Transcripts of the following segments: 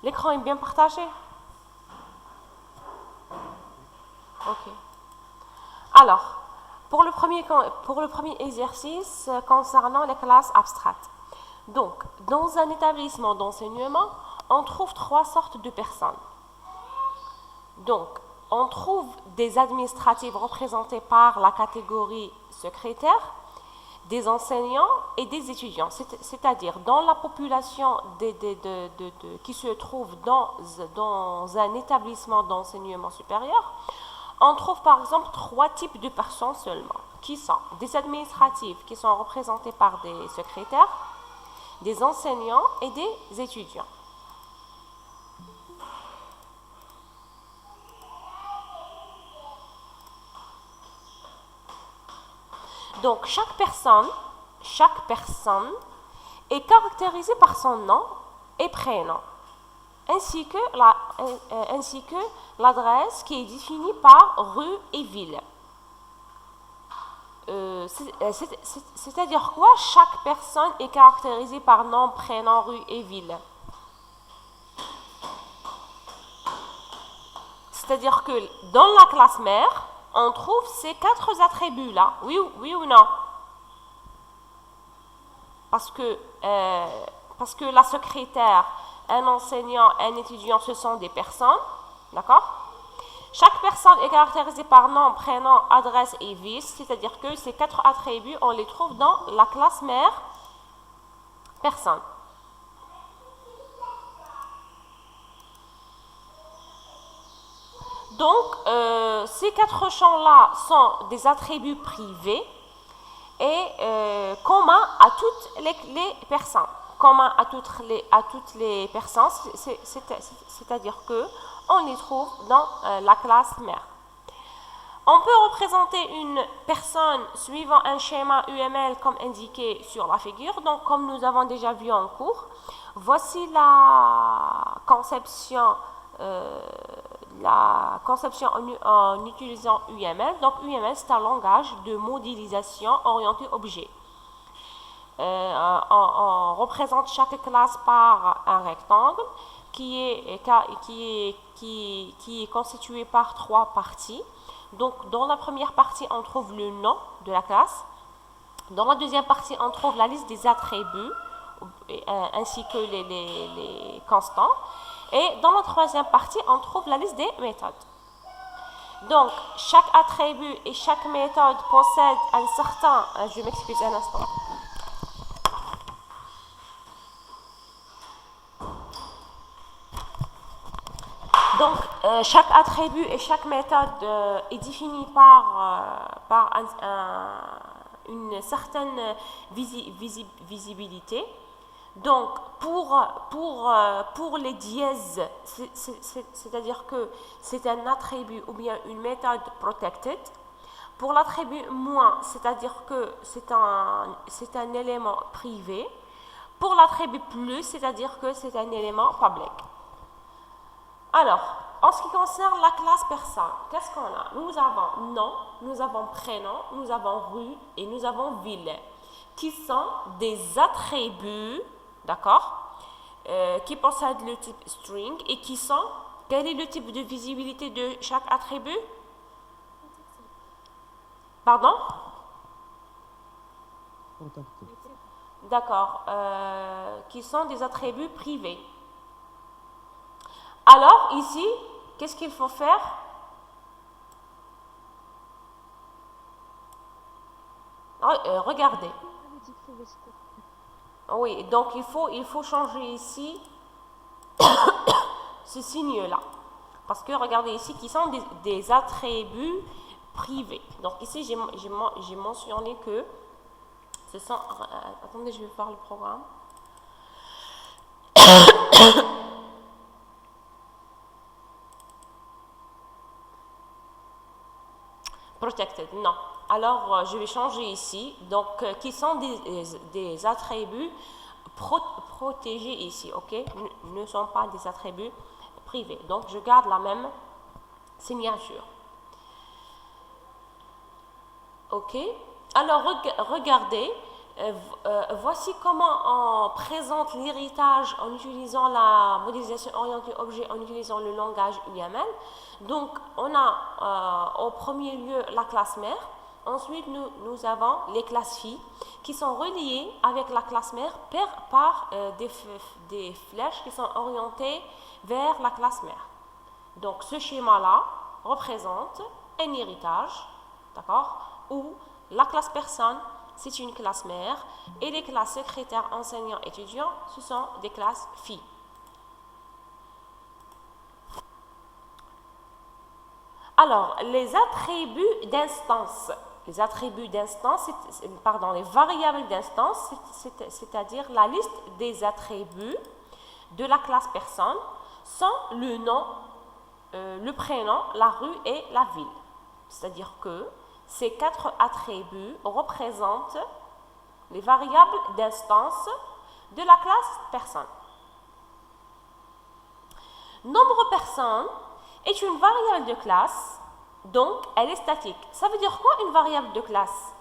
L'écran est bien partagé? Ok. Alors, pour le premier exercice concernant les classes abstraites. Donc, dans un établissement d'enseignement, on trouve trois sortes de personnes. Donc, on trouve des administratifs représentés par la catégorie secrétaire, des enseignants et des étudiants. C'est-à-dire, dans la population qui se trouve dans un établissement d'enseignement supérieur, on trouve par exemple trois types de personnes seulement, qui sont des administratifs qui sont représentés par des secrétaires, des enseignants et des étudiants. Donc, chaque personne est caractérisée par son nom et prénom, ainsi que l'adresse qui est définie par rue et ville. C'est-à-dire quoi? Chaque personne est caractérisée par nom, prénom, rue et ville. C'est-à-dire que dans la classe mère, on trouve ces quatre attributs-là. Oui ou non? Parce que la secrétaire, un enseignant, un étudiant, ce sont des personnes. D'accord? Chaque personne est caractérisée par nom, prénom, adresse et ville. C'est-à-dire que ces quatre attributs, on les trouve dans la classe mère personne. Donc, ces quatre champs-là sont des attributs privés et communs à toutes les personnes. Communs à toutes les personnes, c'est-à-dire qu'on les trouve dans la classe mère. On peut représenter une personne suivant un schéma UML comme indiqué sur la figure. Donc, comme nous avons déjà vu en cours, voici la conception en utilisant UML. Donc, UML, c'est un langage de modélisation orienté objet. On représente chaque classe par un rectangle qui est constitué par trois parties. Donc, dans la première partie, on trouve le nom de la classe. Dans la deuxième partie, on trouve la liste des attributs ainsi que les constants. Et dans la troisième partie, on trouve la liste des méthodes. Donc, chaque attribut et chaque méthode possède un certain... Je m'excuse un instant. Donc, chaque attribut et chaque méthode est défini par une certaine visibilité. Donc, pour les dièses, c'est-à-dire que c'est un attribut ou bien une méthode protected. Pour l'attribut moins, c'est-à-dire que c'est un élément privé. Pour l'attribut plus, c'est-à-dire que c'est un élément public. Alors, en ce qui concerne la classe personne, qu'est-ce qu'on a? Nous avons nom, nous avons prénom, nous avons rue et nous avons ville, qui sont des attributs, d'accord, qui possèdent le type string et qui sont... Quel est le type de visibilité de chaque attribut? Pardon? D'accord, qui sont des attributs privés. Alors, ici, qu'est-ce qu'il faut faire? Regardez. Oui, donc il faut changer ici ce signe-là. Parce que regardez ici, qui sont des attributs privés. Donc ici, j'ai mentionné que ce sont... attendez, je vais faire le programme. Protected, non. Alors, je vais changer ici. Donc, qui sont des attributs protégés ici, ok? Ne sont pas des attributs privés. Donc, je garde la même signature. Ok? Alors, regardez, Voici comment on présente l'héritage en utilisant la modélisation orientée objet, en utilisant le langage UML. Donc, on a au premier lieu la classe mère. Ensuite, nous avons les classes filles qui sont reliées avec la classe mère par des flèches qui sont orientées vers la classe mère. Donc, ce schéma-là représente un héritage, d'accord, où la classe personne, c'est une classe mère, et les classes secrétaires, enseignants, étudiants, ce sont des classes filles. Alors, les attributs d'instance. Les attributs d'instance, les variables d'instance, c'est-à-dire la liste des attributs de la classe personne sont le nom, le prénom, la rue et la ville. C'est-à-dire que ces 4 attributs représentent les variables d'instance de la classe personne. Nombre personne est une variable de classe, donc elle est statique. Ça veut dire quoi une variable de classe?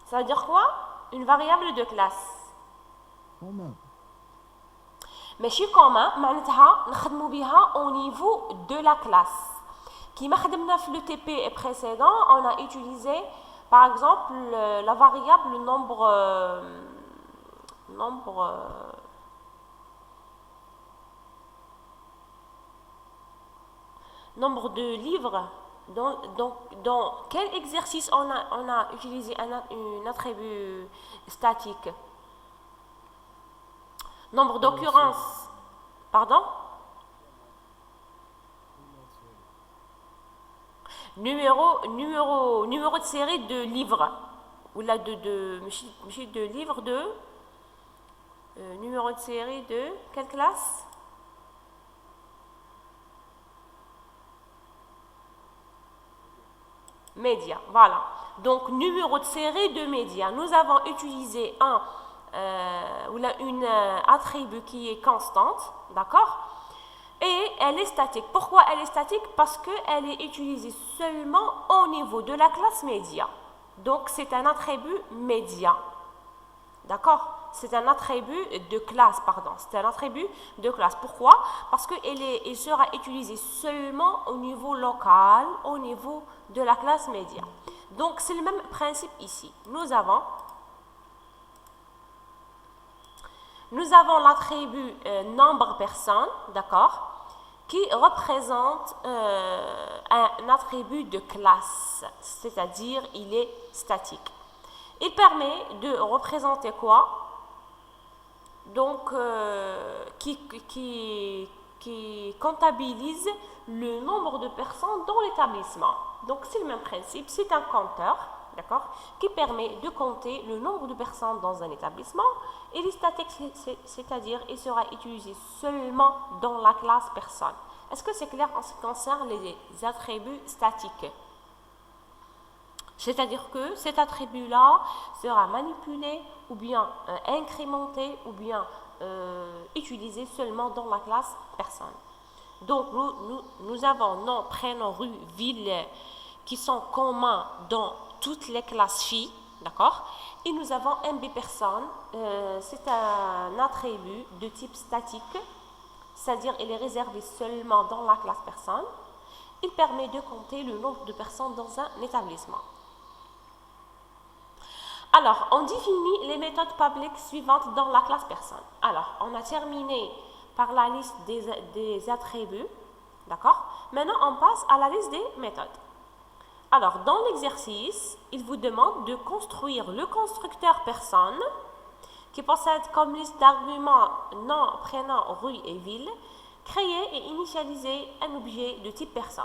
Ça veut dire quoi une variable de classe? ماشي كوما معناتها نخدموا بها au niveau de la classe. كيما خدمنا في le TP précédent, on a utilisé par exemple la variable nombre de livres. Dans quel exercice on a utilisé un attribut statique? Nombre d'occurrences. Pardon? Numéro de série de livres. Ou là de livres de. Numéro de série de quelle classe? Média. Voilà. Donc, numéro de série de médias. Nous avons utilisé une attribut qui est constante, d'accord, et elle est statique. Pourquoi elle est statique? Parce qu'elle est utilisée seulement au niveau de la classe média. Donc c'est un attribut média, d'accord, c'est un attribut de classe, pardon, c'est un attribut de classe. Pourquoi? Parce qu'il sera utilisé seulement au niveau local, au niveau de la classe média. Donc c'est le même principe ici. Nous avons l'attribut nombre personne, d'accord, qui représente un attribut de classe, c'est-à-dire il est statique. Il permet de représenter quoi? Donc, qui comptabilise le nombre de personnes dans l'établissement. Donc, c'est le même principe, c'est un compteur, d'accord, qui permet de compter le nombre de personnes dans un établissement. Et les statiques, c'est-à-dire il sera utilisé seulement dans la classe personne. Est-ce que c'est clair en ce qui concerne les attributs statiques? C'est-à-dire que cet attribut-là sera manipulé ou bien incrémenté ou bien utilisé seulement dans la classe personne. Donc nous avons nom, prénom, rue, ville qui sont communs dans toutes les classes filles, d'accord? Et nous avons MB personne, c'est un attribut de type statique, c'est-à-dire il est réservé seulement dans la classe personne. Il permet de compter le nombre de personnes dans un établissement. Alors, on définit les méthodes publiques suivantes dans la classe personne. Alors, on a terminé par la liste des attributs, d'accord? Maintenant, on passe à la liste des méthodes. Alors, dans l'exercice, il vous demande de construire le constructeur personne qui possède comme liste d'arguments nom, prénom, rue et ville, créer et initialiser un objet de type personne.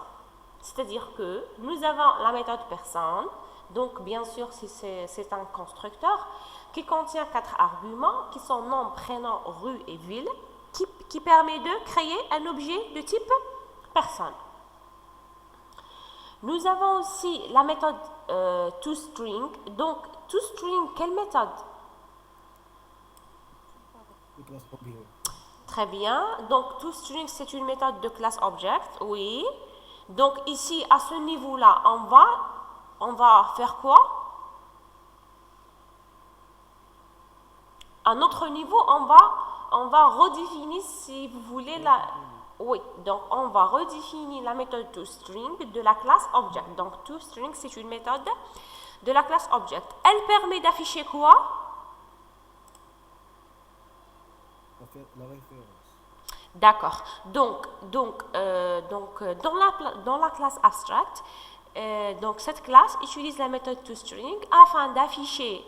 C'est-à-dire que nous avons la méthode personne, donc bien sûr c'est un constructeur qui contient 4 arguments qui sont nom, prénom, rue et ville, qui permet de créer un objet de type personne. Nous avons aussi la méthode toString. Donc toString, quelle méthode? Très bien. Donc toString, c'est une méthode de classe object, oui. Donc ici, à ce niveau-là, on va faire quoi? À notre niveau, on va redéfinir, si vous voulez, oui, donc on va redéfinir la méthode toString de la classe Object. Donc toString, c'est une méthode de la classe Object. Elle permet d'afficher quoi? La référence. D'accord. Donc dans la classe Abstract, donc cette classe utilise la méthode toString afin d'afficher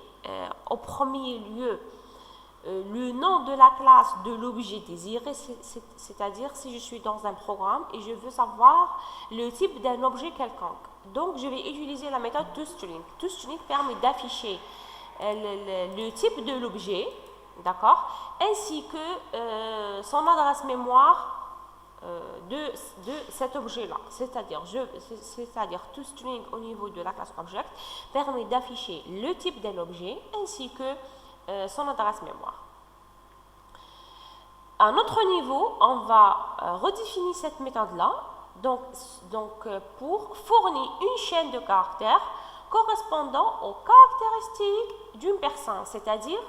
au premier lieu le nom de la classe de l'objet désiré, c'est-à-dire si je suis dans un programme et je veux savoir le type d'un objet quelconque. Donc je vais utiliser la méthode toString. toString permet d'afficher le type de l'objet, d'accord, ainsi que son adresse mémoire de cet objet-là. C'est-à-dire toString au niveau de la classe Object permet d'afficher le type d'un objet ainsi que son adresse mémoire. À un autre niveau, on va redéfinir cette méthode-là, donc pour fournir une chaîne de caractères correspondant aux caractéristiques d'une personne, c'est-à-dire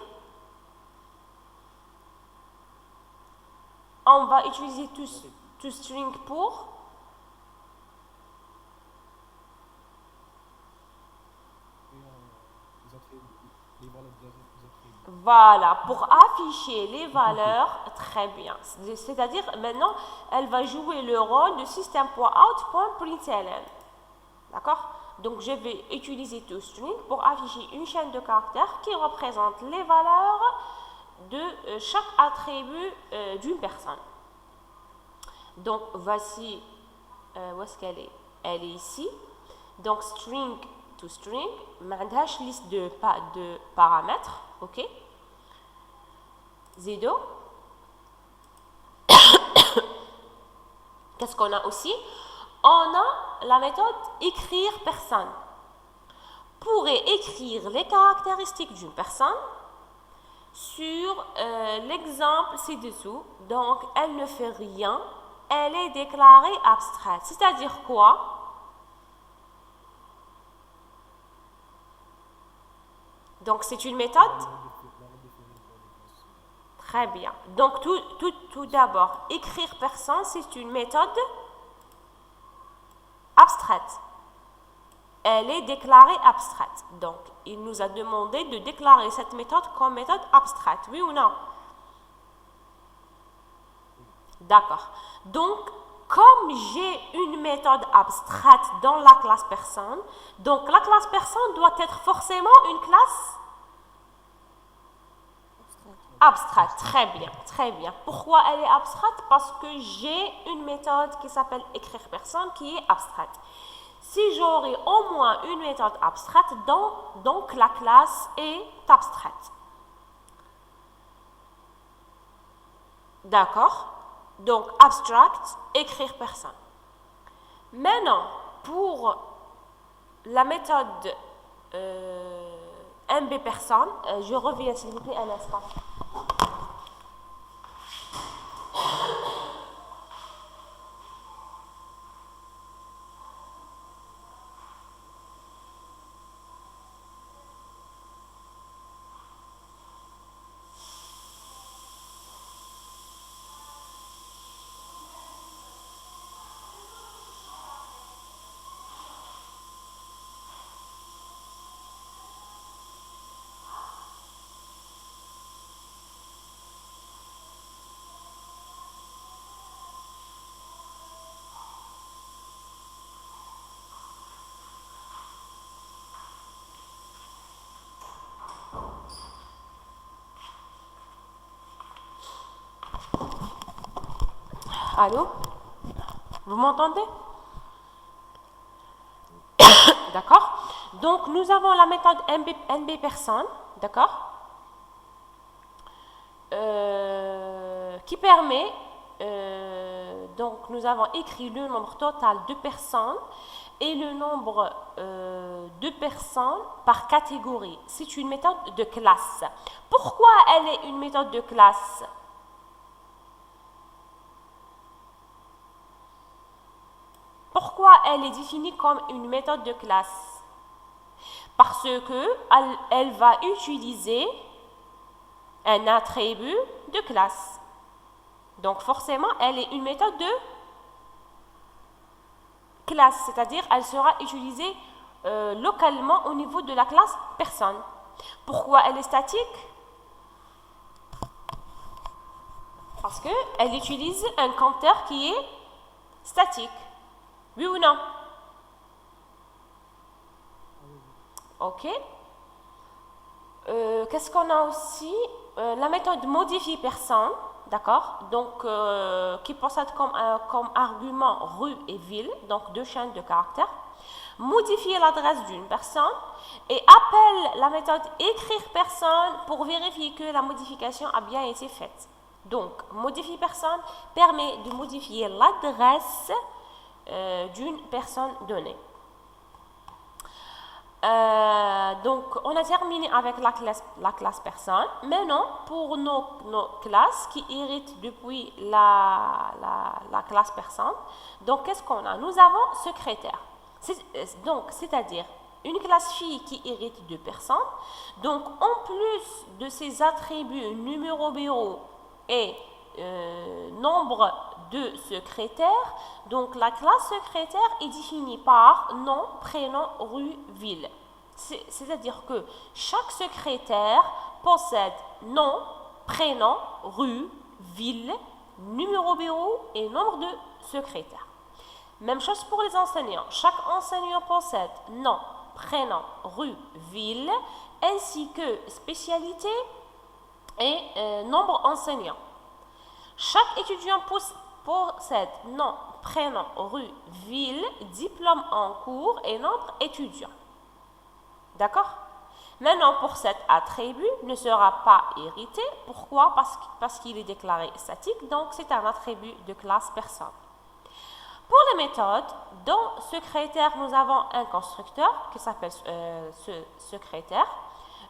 on va utiliser toString pour voilà, pour afficher les valeurs, très bien. C'est-à-dire, maintenant, elle va jouer le rôle de system.out.println. D'accord? Donc, je vais utiliser toString pour afficher une chaîne de caractères qui représente les valeurs de chaque attribut d'une personne. Donc, voici où est-ce qu'elle est. Elle est ici. Donc, string to string, m'indèche liste de paramètres, ok? Zido. Qu'est-ce qu'on a aussi? On a la méthode écrire personne. Pourrait écrire les caractéristiques d'une personne sur l'exemple ci-dessous. Donc, elle ne fait rien. Elle est déclarée abstraite. C'est-à-dire quoi? Donc, c'est une méthode? Très bien. Donc, tout d'abord, écrire personne, c'est une méthode abstraite. Elle est déclarée abstraite. Donc, il nous a demandé de déclarer cette méthode comme méthode abstraite. Oui ou non? D'accord. Donc, comme j'ai une méthode abstraite dans la classe personne, donc la classe personne doit être forcément une classe abstraite. Très bien, très bien. Pourquoi elle est abstraite? Parce que j'ai une méthode qui s'appelle écrire personne qui est abstraite. Si j'aurais au moins une méthode abstraite, donc la classe est abstraite. D'accord? Donc, abstract, écrire personne. Maintenant, pour la méthode MB personne, je reviens s'il vous plaît un instant. Allô? Vous m'entendez? D'accord? Donc, nous avons la méthode NB personne, d'accord? Qui permet, donc nous avons écrit le nombre total de personnes et le nombre de personnes par catégorie. C'est une méthode de classe. Pourquoi elle est une méthode de classe? Pourquoi elle est définie comme une méthode de classe? Parce que elle va utiliser un attribut de classe. Donc forcément, elle est une méthode de classe, c'est-à-dire elle sera utilisée localement au niveau de la classe personne. Pourquoi elle est statique? Parce qu'elle utilise un compteur qui est statique. Oui ou non? Ok. Qu'est-ce qu'on a aussi? La méthode modifie personne, d'accord? Donc, qui possède comme argument rue et ville, donc deux chaînes de caractères. Modifier l'adresse d'une personne et appelle la méthode écrire personne pour vérifier que la modification a bien été faite. Donc, modifier personne permet de modifier l'adresse d'une personne donnée. Donc, on a terminé avec la classe personne. Maintenant, pour nos classes qui héritent depuis la classe personne, donc qu'est-ce qu'on a? Nous avons secrétaire. Donc, c'est-à-dire une classe fille qui hérite de personnes. Donc, en plus de ses attributs numéro bureau et nombre de secrétaires, donc la classe secrétaire est définie par nom, prénom, rue, ville. C'est-à-dire que chaque secrétaire possède nom, prénom, rue, ville, numéro bureau et nombre de secrétaires. Même chose pour les enseignants. Chaque enseignant possède nom, prénom, rue, ville, ainsi que spécialité et nombre enseignant. Chaque étudiant possède nom, prénom, rue, ville, diplôme en cours et nombre étudiant. D'accord? Maintenant, pour cet attribut, ne sera pas hérité. Pourquoi? Parce qu'il est déclaré statique, donc c'est un attribut de classe personne. Pour les méthodes, dans secrétaire, nous avons un constructeur qui s'appelle ce secrétaire.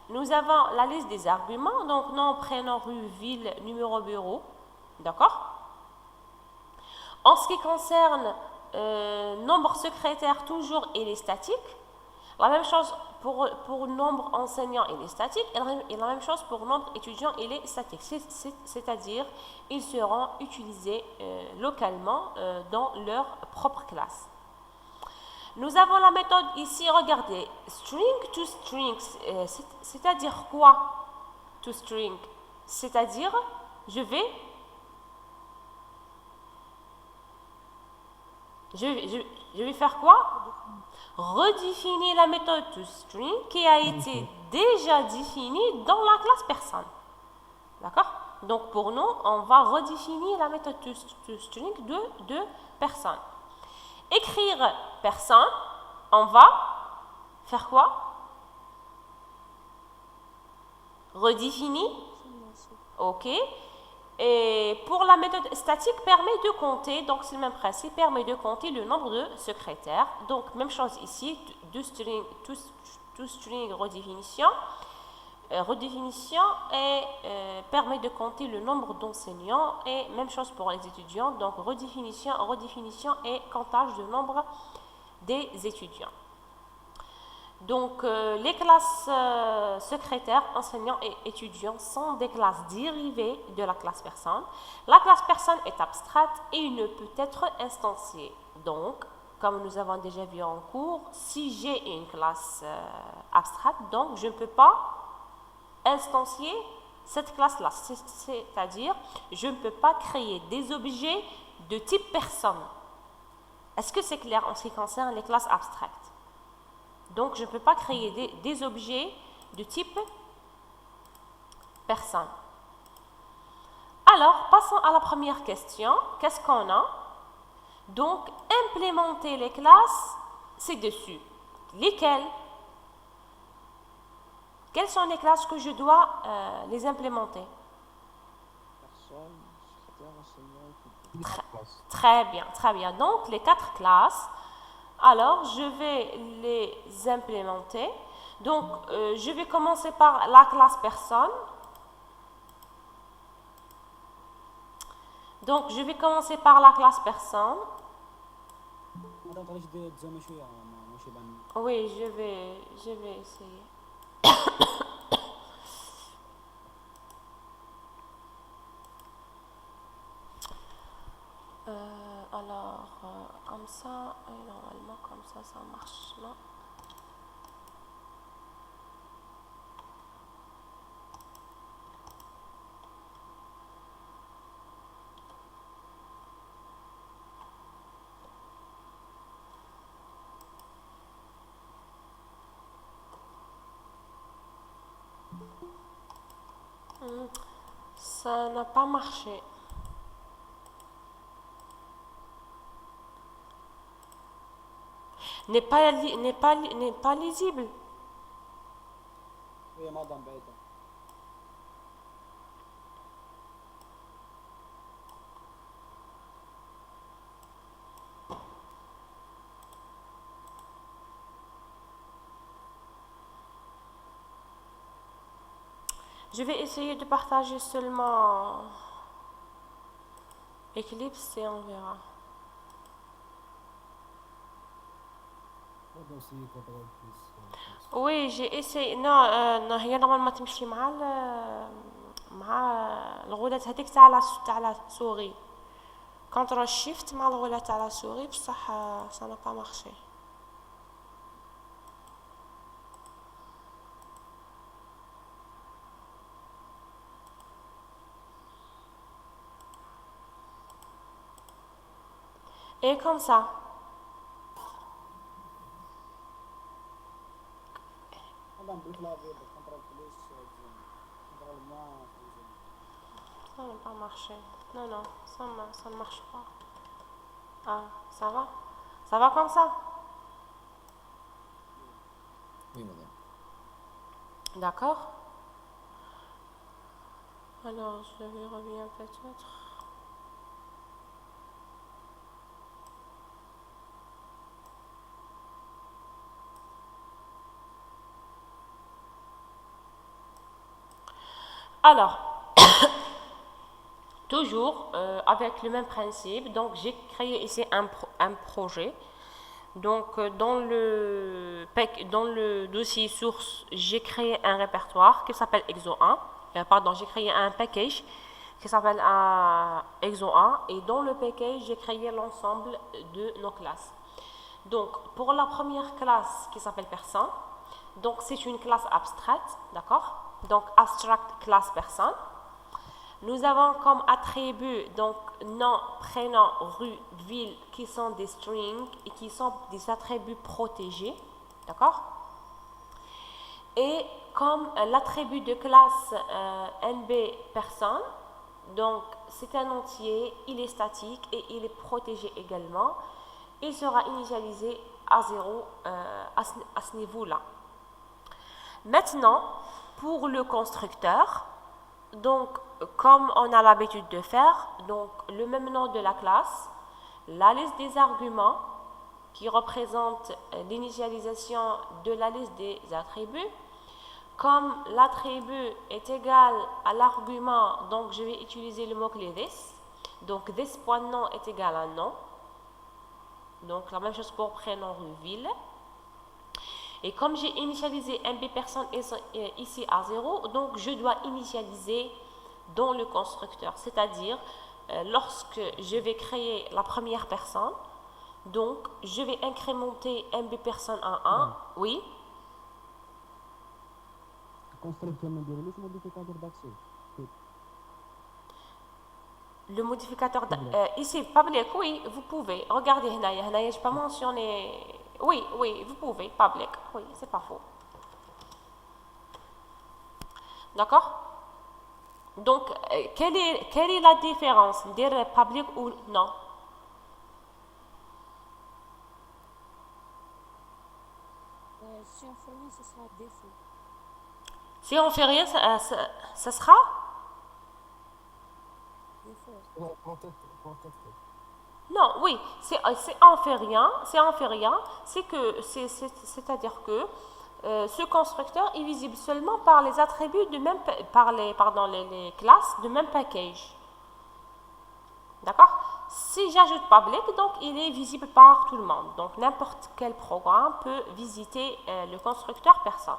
Nous avons la liste des arguments, donc nom, prénom, rue, ville, numéro bureau. D'accord? En ce qui concerne nombre secrétaire, toujours il est statique. La même chose pour nombre enseignant, il est statique. Et la même chose pour nombre étudiant, il est statique. C'est-à-dire, ils seront utilisés localement dans leur propre classe. Nous avons la méthode ici, regardez, string to string. C'est-à-dire quoi? To string. C'est-à-dire, je vais faire quoi? Redéfinir la méthode toString qui a été déjà définie dans la classe personne. D'accord? Donc pour nous, on va redéfinir la méthode toString de personne. Écrire personne, on va faire quoi? Redéfinir. Ok. Et pour la méthode statique, permet de compter, donc c'est le même principe, permet de compter le nombre de secrétaires. Donc même chose ici, toString redéfinition. Redéfinition et permet de compter le nombre d'enseignants et même chose pour les étudiants. Donc redéfinition et comptage du nombre des étudiants. Donc, les classes secrétaires, enseignants et étudiants sont des classes dérivées de la classe personne. La classe personne est abstraite et ne peut être instanciée. Donc, comme nous avons déjà vu en cours, si j'ai une classe abstraite, donc je ne peux pas instancier cette classe-là. C'est-à-dire, je ne peux pas créer des objets de type personne. Est-ce que c'est clair en ce qui concerne les classes abstraites? Donc, je ne peux pas créer des objets de type personne. Alors, passons à la première question. Qu'est-ce qu'on a? Donc, implémenter les classes, c'est dessus. Lesquelles? Quelles sont les classes que je dois les implémenter? Personne, secrétaire, enseignant, Très bien, très bien. Donc, les 4 classes. Alors, je vais les implémenter. Donc, je vais commencer par la classe personne. Donc, je vais commencer par la classe personne. ما تقدريش تزومي شويه ماشي بان. Oui, je vais essayer. Alors, comme ça, et normalement, comme ça marche là. Ça n'a pas marché. N'est pas lisible. هي معظم بعيده. Je vais essayer de partager seulement Eclipse et on verra. Oui, j'ai essayé. Non, هي normalement تمشي مع الغولات هذيك تاع لا سوري. كونترول شيفت مع الغولات تاع لا سوري بصح ça n'a pas marché. Et comme ça. معظم بالكلافي كنترول بلس كنترول ما. Ça n'a pas marché. Non, ça ne marche pas. Ah, ça va? Ça va comme ça? Oui, madame. D'accord. Alors, je vais revenir peut-être. Alors, toujours avec le même principe, donc j'ai créé ici un projet. Donc dans le dossier source, j'ai créé un répertoire qui s'appelle EXO 1. Pardon, j'ai créé un package qui s'appelle EXO 1 et dans le package, j'ai créé l'ensemble de nos classes. Donc pour la première classe qui s'appelle personne, donc c'est une classe abstraite, d'accord? Donc abstract class personne. Nous avons comme attributs donc nom, prénom, rue, ville qui sont des strings et qui sont des attributs protégés, d'accord? Et comme l'attribut de classe NB personne, donc c'est un entier, il est statique et il est protégé également. Il sera initialisé à 0 à ce niveau-là. Maintenant, pour le constructeur, donc comme on a l'habitude de faire, donc le même nom de la classe, la liste des arguments qui représente l'initialisation de la liste des attributs. Comme l'attribut est égal à l'argument, donc je vais utiliser le mot-clé this. Donc this.nom est égal à nom. Donc la même chose pour prénom, rue, ville. Et comme j'ai initialisé MB personne ici à 0, donc je dois initialiser dans le constructeur. C'est-à-dire, lorsque je vais créer la première personne, donc je vais incrémenter MB personne en 1. Oui. Constructeur modificateur d'accès. Le modificateur ici, public, oui, vous pouvez. Regardez, je n'ai pas mentionné. Oui, vous pouvez, public. Oui, c'est pas faux. D'accord? Donc, quelle est la différence? Dire public ou non? Si on fait rien, ce sera défaut. Si on fait rien, ça sera? Défaut. Non, oui, c'est on fait rien, c'est-à-dire que ce constructeur est visible seulement par les attributs de même, par les classes de même package. D'accord? si j'ajoute public, donc il est visible par tout le monde. Donc n'importe quel programme peut visiter le constructeur personne.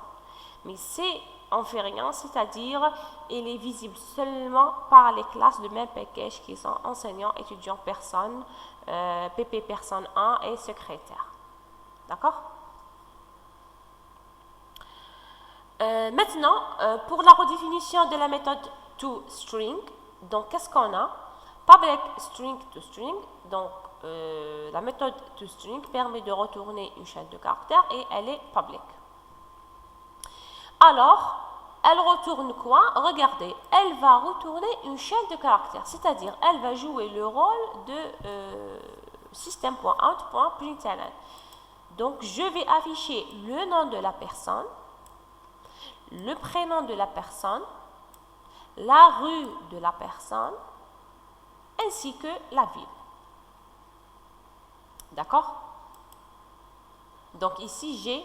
Mais si on fait rien, c'est-à-dire il est visible seulement par les classes de même package qui sont enseignants, étudiants, personnes, PP personne 1 et secrétaire. D'accord? Maintenant, pour la redéfinition de la méthode toString, donc qu'est-ce qu'on a? Public string to string, donc la méthode toString permet de retourner une chaîne de caractères et elle est public. Alors, elle retourne quoi? Regardez, elle va retourner une chaîne de caractères, c'est-à-dire elle va jouer le rôle de system.out.println. Donc, je vais afficher le nom de la personne, le prénom de la personne, la rue de la personne, ainsi que la ville. D'accord? Donc ici, j'ai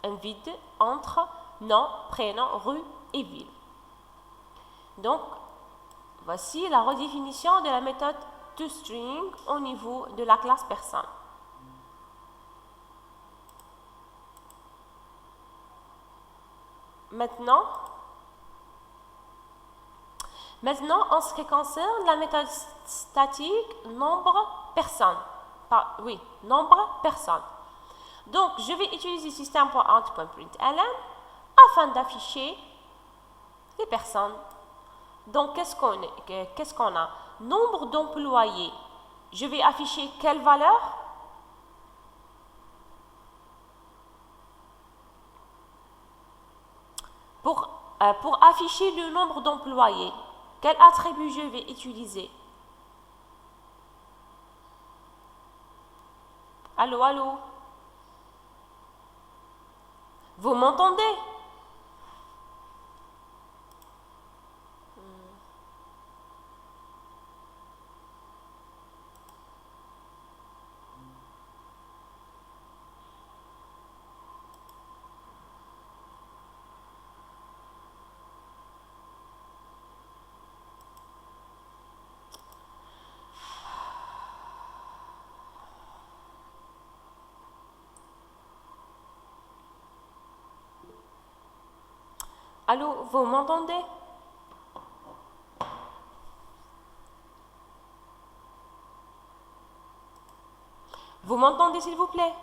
un vide entre nom, prénom, rue et ville. Donc, voici la redéfinition de la méthode toString au niveau de la classe personne. Maintenant, en ce qui concerne la méthode statique, nombre personne. Oui, nombre personne. Donc, je vais utiliser system.out.println afin d'afficher les personnes. Donc, qu'est-ce qu'on a? Nombre d'employés. Je vais afficher quelle valeur? Pour afficher le nombre d'employés, quel attribut je vais utiliser? Allô, allô? Vous m'entendez? Allô, vous m'entendez? Vous m'entendez, s'il vous plaît?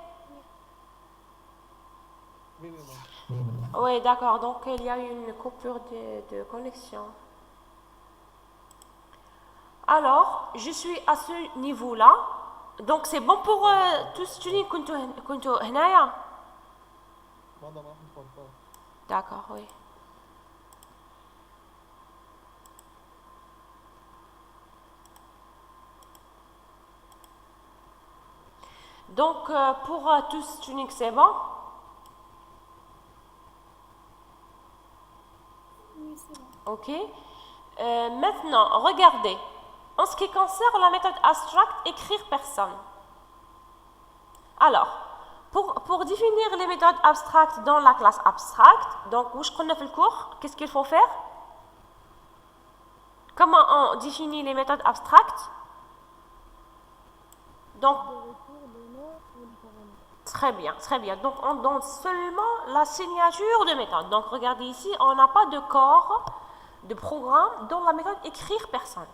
Oui, oui, oui. Oui, d'accord. Donc, il y a une coupure de connexion. Alors, je suis à ce niveau-là. Donc, c'est bon pour toString كنتو هنايا. D'accord, oui. Donc, pour toString, c'est bon? Oui, c'est bon. OK. Maintenant, regardez. En ce qui concerne la méthode abstract, écrire personne. Alors, pour définir les méthodes abstractes dans la classe abstract, donc, où je connais le cours, qu'est-ce qu'il faut faire? Comment on définit les méthodes abstractes? Donc, très bien, très bien. Donc, on donne seulement la signature de méthode. Donc, regardez ici, on n'a pas de corps de programme dans la méthode écrire personne.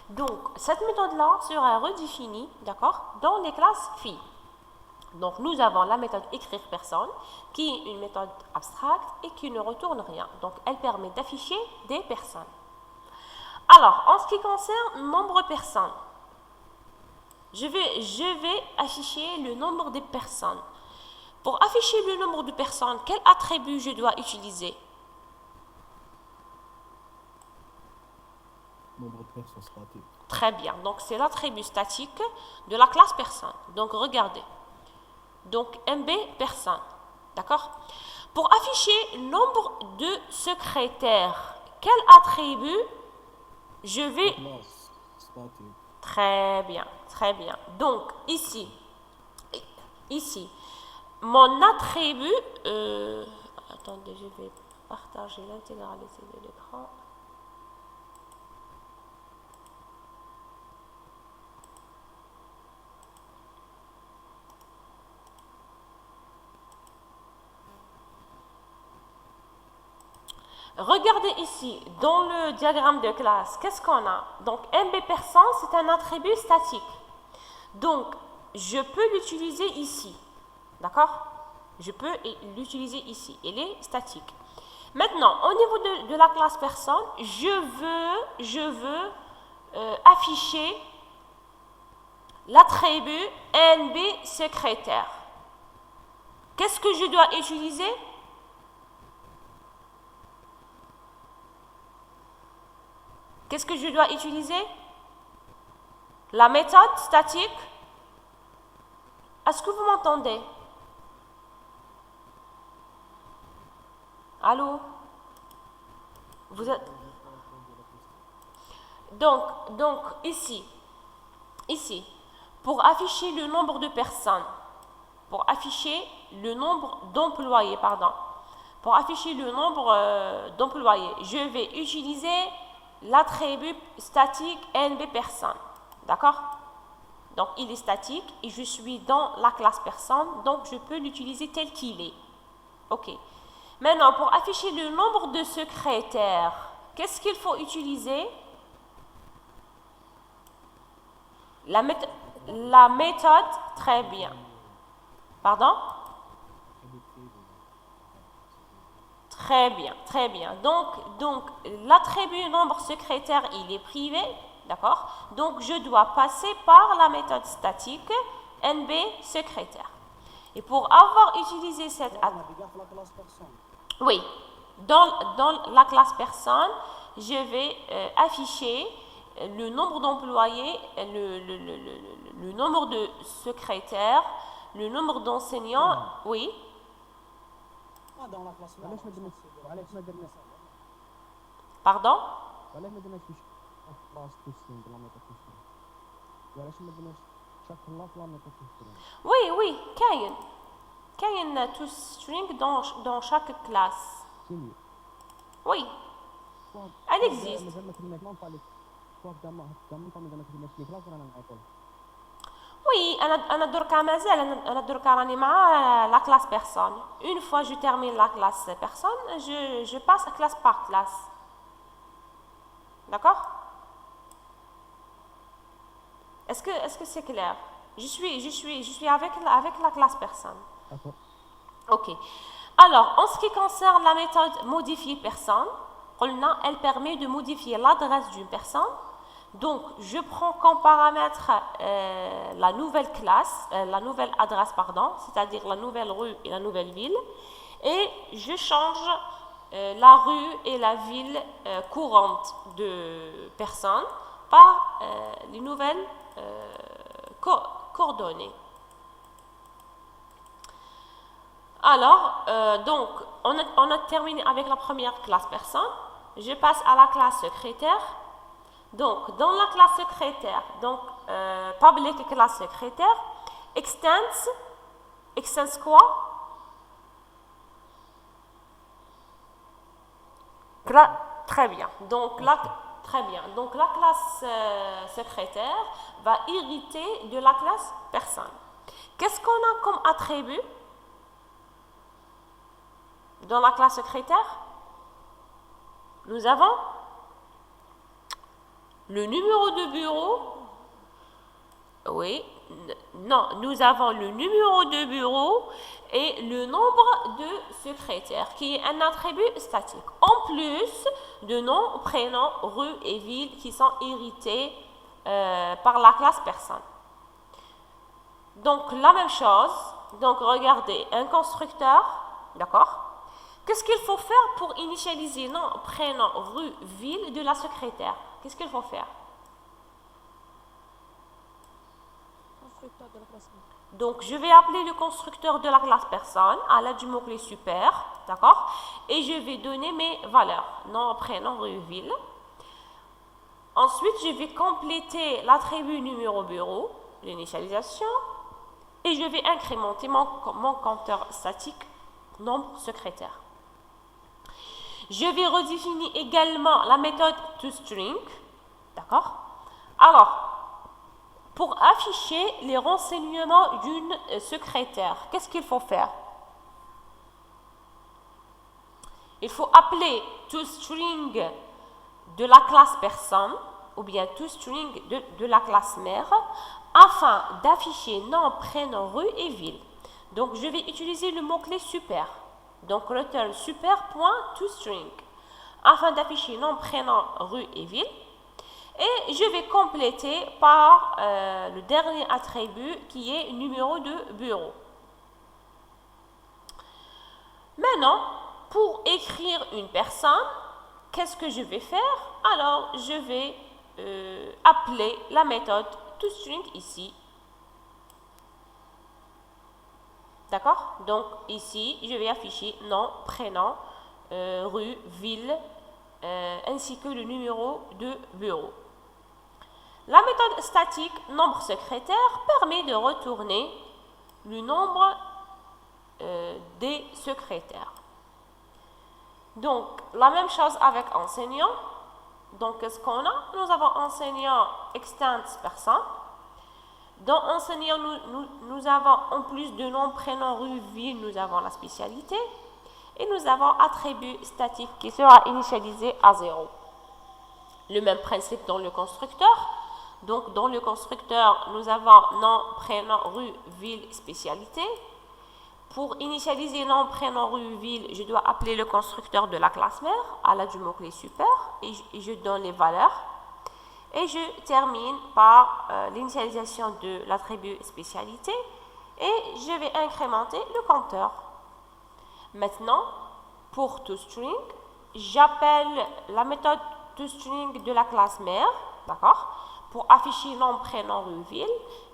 Donc, cette méthode-là sera redéfinie, d'accord, dans les classes filles. Donc, nous avons la méthode écrire personne, qui est une méthode abstracte et qui ne retourne rien. Donc, elle permet d'afficher des personnes. Alors, en ce qui concerne nombre de personnes, je vais afficher le nombre de personnes. Pour afficher le nombre de personnes, quel attribut je dois utiliser? Nombre de personnes statique. Très bien. Donc, c'est l'attribut statique de la classe personne. Donc, regardez. Donc, MB personne. D'accord? Pour afficher nombre de secrétaires, quel attribut je vais... Classe statique. Très bien, très bien. Donc, ici, mon attribut... attendez, je vais partager l'intégralité de l'écran. Regardez ici, dans le diagramme de classe, qu'est-ce qu'on a? Donc, MB personne, c'est un attribut statique. Donc, je peux l'utiliser ici. D'accord? Je peux l'utiliser ici. Il est statique. Maintenant, au niveau de la classe personne, je veux afficher l'attribut NB secrétaire. Qu'est-ce que je dois utiliser? Qu'est-ce que je dois utiliser? La méthode statique. Est-ce que vous m'entendez? Allô? Vous êtes... Donc ici, pour afficher le nombre de personnes, pour afficher le nombre d'employés, pour afficher le nombre d'employés, je vais utiliser l'attribut statique NB personne. D'accord? Donc, il est statique et je suis dans la classe personne, donc je peux l'utiliser tel qu'il est. OK. Maintenant, pour afficher le nombre de secrétaires, qu'est-ce qu'il faut utiliser? La méthode, très bien. Pardon? Très bien, très bien. Donc l'attribut nombre secrétaire, il est privé, d'accord? Donc, je dois passer par la méthode statique NB secrétaire. Et pour avoir utilisé cette... Oui, dans la classe personne, je vais afficher le nombre d'employés, le nombre de secrétaires, le nombre d'enseignants, oui. dans la classe Pardon? Oui, كاين to string dans chaque classe. Oui, elle existe. Oui, أنا دركا مازال أنا دركا راني مع la classe personne. Une fois je termine la classe personne, je passe classe par classe. D'accord? Est-ce que c'est clair? Je suis avec la classe personne. OK. Alors, en ce qui concerne la méthode modifier personne, elle permet de modifier l'adresse d'une personne. Donc, je prends comme paramètre la nouvelle classe, la nouvelle adresse, c'est-à-dire la nouvelle rue et la nouvelle ville, et je change la rue et la ville courante de personnes par les nouvelles coordonnées. Alors, donc, on a terminé avec la première classe personne. Je passe à la classe secrétaire. Donc, dans la classe secrétaire, donc, public classe secrétaire, extends quoi? Très bien. Donc, la classe secrétaire va hériter de la classe personne. Qu'est-ce qu'on a comme attribut dans la classe secrétaire? Nous avons le numéro de bureau. Oui, non, nous avons le numéro de bureau et le nombre de secrétaires, qui est un attribut statique. En plus de nom, prénom, rue et ville qui sont hérités par la classe personne. Donc, la même chose. Donc, regardez, un constructeur, d'accord? Qu'est-ce qu'il faut faire pour initialiser nom, prénom, rue, ville de la secrétaire? Qu'est-ce qu'il faut faire? Constructeur de la classe. Donc, je vais appeler le constructeur de la classe personne à l'aide du mot-clé super, d'accord? Et je vais donner mes valeurs, nom, prénom, rue, ville. Ensuite, je vais compléter l'attribut numéro bureau, l'initialisation, et je vais incrémenter mon compteur statique, nombre secrétaire. Je vais redéfinir également la méthode toString, d'accord? Alors, pour afficher les renseignements d'une secrétaire, qu'est-ce qu'il faut faire? il faut appeler toString de la classe personne ou bien toString de la classe mère afin d'afficher nom, prénom, rue et ville. Donc, je vais utiliser le mot-clé super. Donc, return super.toString afin d'afficher nom, prénom, rue et ville. Et je vais compléter par le dernier attribut qui est numéro de bureau. Maintenant, pour écrire une personne, qu'est-ce que je vais faire? Alors, je vais appeler la méthode toString ici. D'accord? Donc, ici, je vais afficher nom, prénom, rue, ville, ainsi que le numéro de bureau. La méthode statique nombre secrétaire permet de retourner le nombre des secrétaires. Donc, la même chose avec enseignant. Donc, qu'est-ce qu'on a? Nous avons enseignant extends personne. Dans enseignant, nous avons en plus de nom, prénom, rue, ville, nous avons la spécialité. Et nous avons attribut statique qui sera initialisé à 0. Le même principe dans le constructeur. Donc, dans le constructeur, nous avons nom, prénom, rue, ville, spécialité. Pour initialiser nom, prénom, rue, ville, je dois appeler le constructeur de la classe mère à l'aide du mot-clé super et je donne les valeurs. Et je termine par l'initialisation de l'attribut spécialité et je vais incrémenter le compteur. Maintenant, pour toString, j'appelle la méthode toString de la classe mère, d'accord, pour afficher nom, prénom, rue, ville,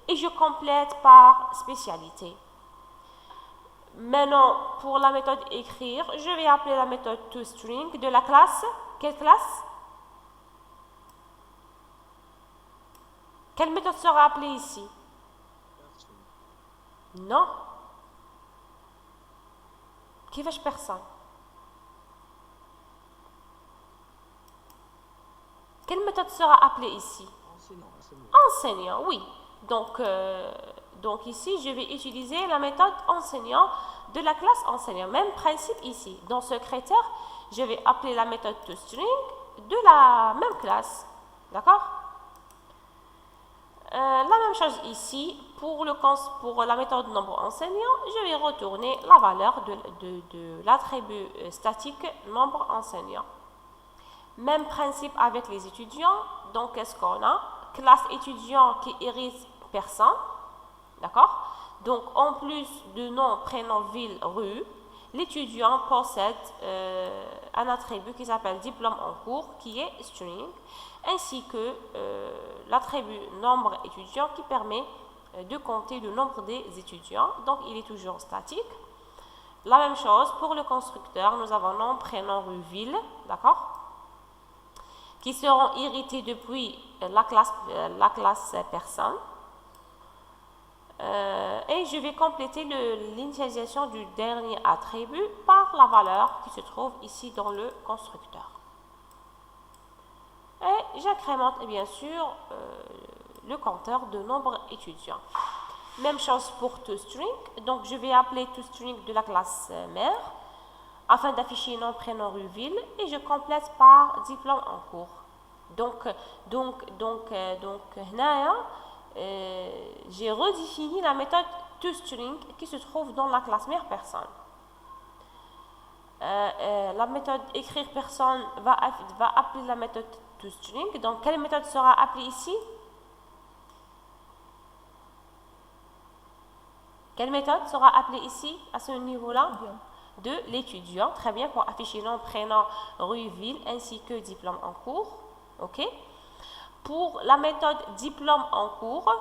et je complète par spécialité. Maintenant, pour la méthode écrire, je vais appeler la méthode toString de la classe. Quelle classe? Quelle méthode sera appelée ici? Non. كيفاش personne? Quelle méthode sera appelée ici? Enseignant, oui. Donc ici, je vais utiliser la méthode enseignant de la classe enseignant. Même principe ici. Dans secrétaire, je vais appeler la méthode toString de la même classe. D'accord? La même chose ici. Pour la méthode nombre enseignant, je vais retourner la valeur de l'attribut statique nombre enseignant. Même principe avec les étudiants. Donc, qu'est-ce qu'on a? Classe étudiant qui hérite personne. D'accord? Donc, en plus de nom, prénom, ville, rue, l'étudiant possède un attribut qui s'appelle diplôme en cours, qui est string, ainsi que l'attribut nombre étudiant qui permet de compter le nombre des étudiants. Donc, il est toujours statique. La même chose pour le constructeur, nous avons nom, prénom, rue, ville, d'accord, qui seront hérités depuis la classe personne. Et je vais compléter l'initialisation du dernier attribut par la valeur qui se trouve ici dans le constructeur. Et j'incrémente bien sûr le compteur de nombre étudiants. Même chose pour toString. Donc je vais appeler toString de la classe mère afin d'afficher nom, prénom, rue, ville et je complète par diplôme en cours. Donc j'ai redéfini la méthode toString qui se trouve dans la classe mère personne. La méthode écrire personne va appeler la méthode toString. Donc, quelle méthode sera appelée ici? Quelle méthode sera appelée ici à ce niveau-là? De l'étudiant. Très bien, pour afficher nom, prénom, rue, ville ainsi que diplôme en cours. OK? Pour la méthode diplôme en cours,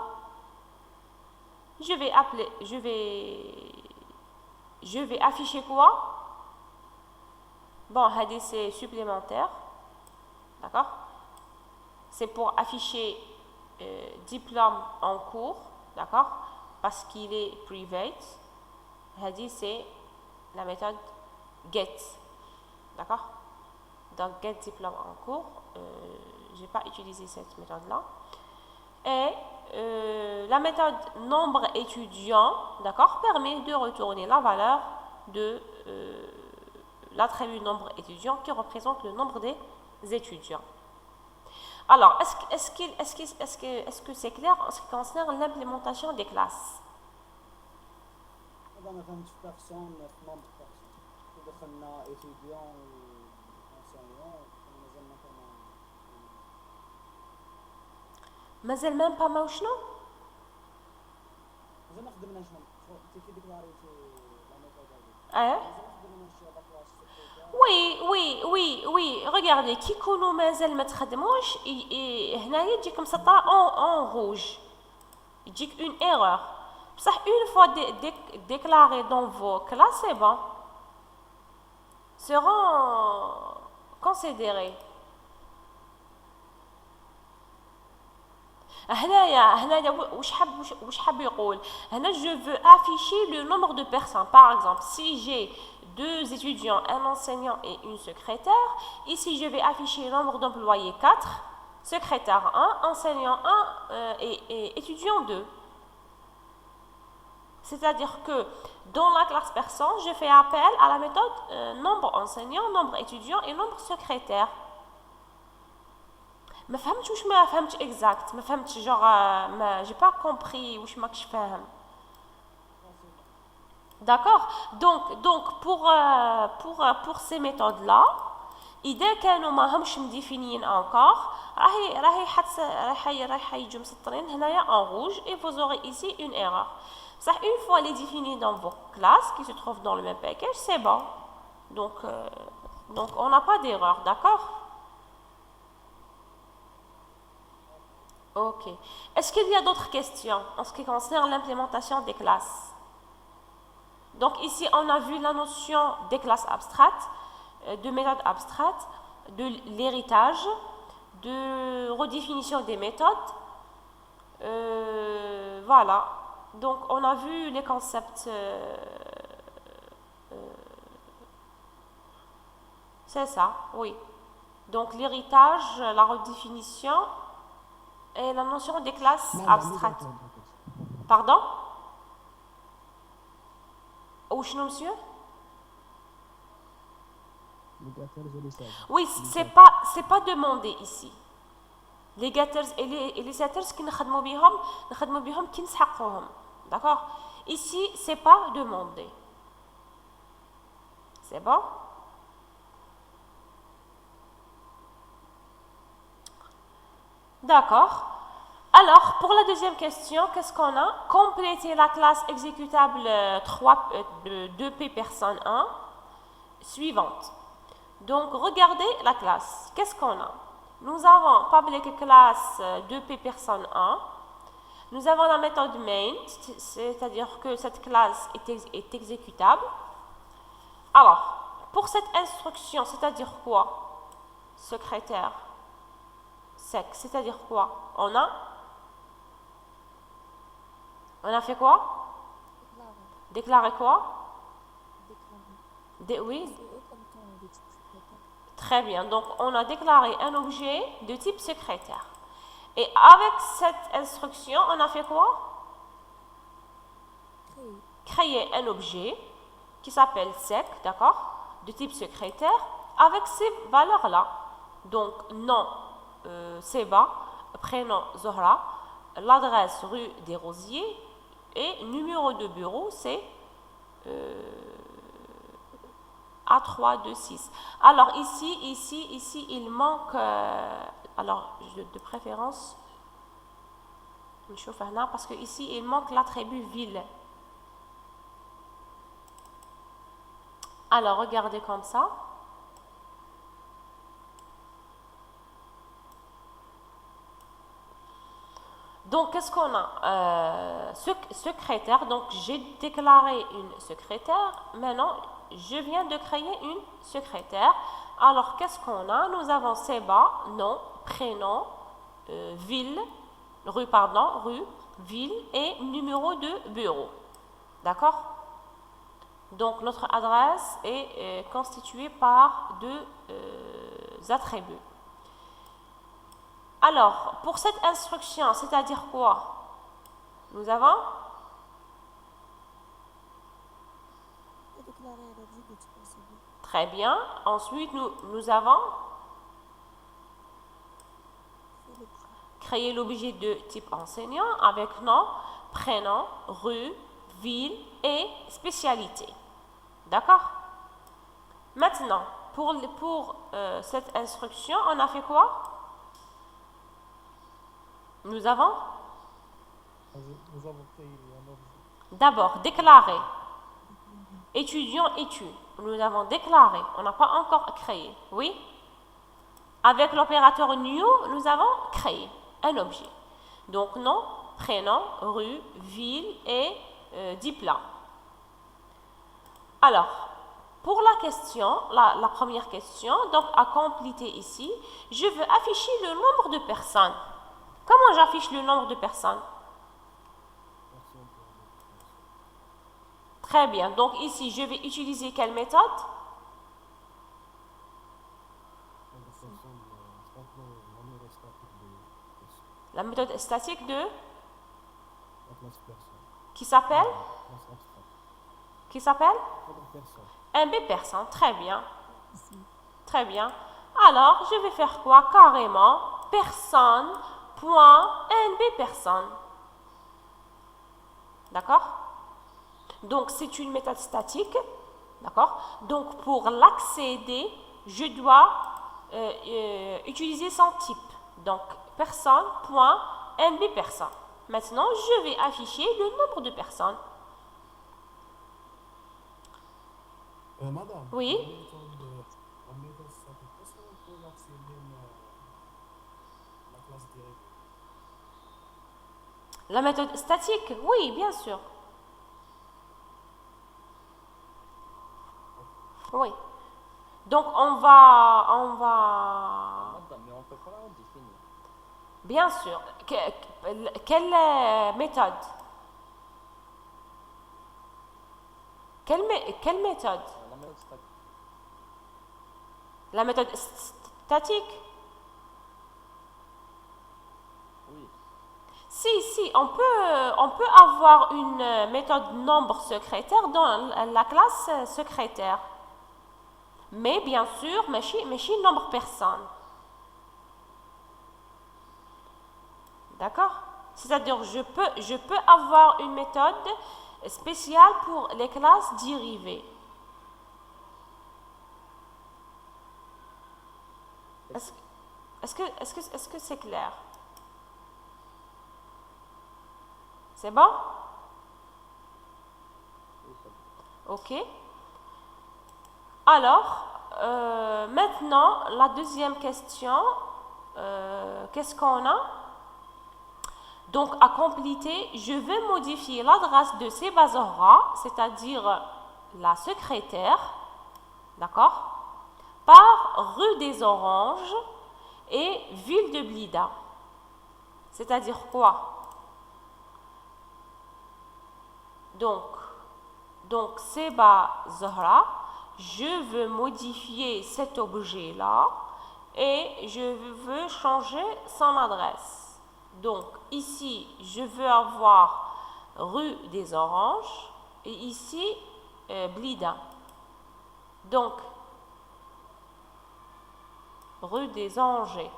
je vais afficher quoi? Bon, c'est supplémentaire. D'accord? C'est pour afficher diplôme en cours. D'accord? Parce qu'il est private. C'est la méthode get. D'accord? Donc, get diplôme en cours. Je n'ai pas utilisé cette méthode-là. Et la méthode nombre étudiant, d'accord, permet de retourner la valeur l'attribut nombre étudiant qui représente le nombre des étudiants. Alors, est-ce que c'est clair en ce qui concerne l'implémentation des classes? هذا ما فهمتش بيرسون في نومبر بيرسون دخلنا ايتيديون وانسيون مازال ما كان مازال même pas ما وشنو؟ مازال ما خدمناش انت كي ديكلاريتي لا ميثود هذيك اه مازال ما خدمناش هذا كلاس Oui, regardez, qui كونوا مازال ما تخدموش هنايا تجيك مسطرة en rouge. يجيك une erreur. بصح une fois déclaré dans vos classes, c'est bon. Seront considérés. هنايا واش حاب يقول هنا je veux afficher le nombre de personnes. Par exemple, si j'ai 2 étudiants, un enseignant et une secrétaire, ici je vais afficher le nombre d'employés 4, secrétaire 1, enseignant 1 et étudiant 2. C'est-à-dire que dans la classe personne, je fais appel à la méthode nombre enseignant, nombre étudiant et nombre secrétaire. ما فهمتش واش ما فهمتش exact ما فهمتش genre ما j'ai pas compris واش ماكش فاهم. D'accord, donc pour ces méthodes là اذا كانوا ما همش مديفينيين encore راح يجوا مسطرين هنايا en rouge et vous aurez ici une erreur. Ça, une fois les définis dans vos classes qui se trouvent dans le même package, c'est bon. Donc on n'a pas d'erreur, d'accord? Ok. Est-ce qu'il y a d'autres questions en ce qui concerne l'implémentation des classes? Donc ici, on a vu la notion des classes abstraites, de méthodes abstraites, de l'héritage, de redéfinition des méthodes. Voilà. Donc on a vu les concepts. C'est ça, oui. Donc l'héritage, la redéfinition et la notion des classes abstraites. Pardon? Ou chez nous, monsieur? Oui, c'est pas demandé ici. Les getters et les setters qui نخدموا بهم كي نسحقوهم. D'accord? Ici, c'est pas demandé. C'est bon? D'accord. Alors, pour la deuxième question, qu'est-ce qu'on a? Compléter la classe exécutable 2P personne 1 suivante. Donc, regardez la classe. Qu'est-ce qu'on a? Nous avons public class 2P personne 1. Nous avons la méthode main, c'est-à-dire que cette classe est exécutable. Alors, pour cette instruction, c'est-à-dire quoi? Secrétaire sec, c'est-à-dire quoi? On a fait quoi? Déclarer quoi? Oui. Très bien, donc on a déclaré un objet de type secrétaire. Et avec cette instruction, on a fait quoi? Créer un objet qui s'appelle sec, d'accord? De type secrétaire, avec ces valeurs-là. Donc, nom, Seba, prénom, Zohra, l'adresse rue des Rosiers et numéro de bureau, c'est A326. Alors ici, il manque, alors de préférence, parce que ici, il manque l'attribut ville. Alors, regardez comme ça. Donc, qu'est-ce qu'on a? Secrétaire, donc j'ai déclaré une secrétaire. Maintenant, je viens de créer une secrétaire. Alors, qu'est-ce qu'on a? Nous avons Seba, nom, prénom, ville, rue, ville et numéro de bureau. D'accord? Donc, notre adresse est constituée par deux attributs. Alors, pour cette instruction, c'est-à-dire quoi? Nous avons Très bien. Ensuite, nous avons créé l'objet de type enseignant avec nom, prénom, rue, ville et spécialité. D'accord? Maintenant, pour cette instruction, on a fait quoi? Nous avons créé un objet. d'abord déclaré. Étudiant, étude. Nous avons déclaré. On n'a pas encore créé. Oui? Avec l'opérateur new, nous avons créé un objet. Donc, nom, prénom, rue, ville et diplôme. Alors, pour la question, la première question, donc à compléter ici, je veux afficher le nombre de personnes. Comment j'affiche le nombre de personnes? Très bien. Donc ici, je vais utiliser quelle méthode? La méthode statique de qui s'appelle MB personne. Très bien. Très bien. Alors, je vais faire quoi? Carrément, personne, point, NB personne. D'accord? Donc, c'est une méthode statique. D'accord? Donc, pour l'accéder, je dois utiliser son type. Donc, personne, point, NB personne. Maintenant, je vais afficher le nombre de personnes. Madame, Oui. la méthode statique, est-ce qu'on peut accéder à la classe directe? La méthode statique, oui, bien sûr. Oui. Donc, on va... Mais on ne peut pas la définir. Bien sûr. Quelle méthode? Quelle méthode? La méthode statique. La méthode statique? Oui. Si, on peut avoir une méthode nombre secrétaire dans la classe secrétaire. Mais bien sûr, ماشي nombre personne. D'accord? C'est-à-dire, je peux avoir une méthode spéciale pour les classes dérivées. Est-ce que c'est clair? C'est bon? Ok. Alors, maintenant, la deuxième question, qu'est-ce qu'on a? Donc, à compléter, je vais modifier l'adresse de Sebazora, c'est-à-dire la secrétaire, d'accord, par rue des Oranges et ville de Blida. C'est-à-dire quoi? Donc Seba Zahra, je veux modifier cet objet-là et je veux changer son adresse. Donc, ici, je veux avoir rue des Oranges et ici, Blida. Donc, rue des Orangers.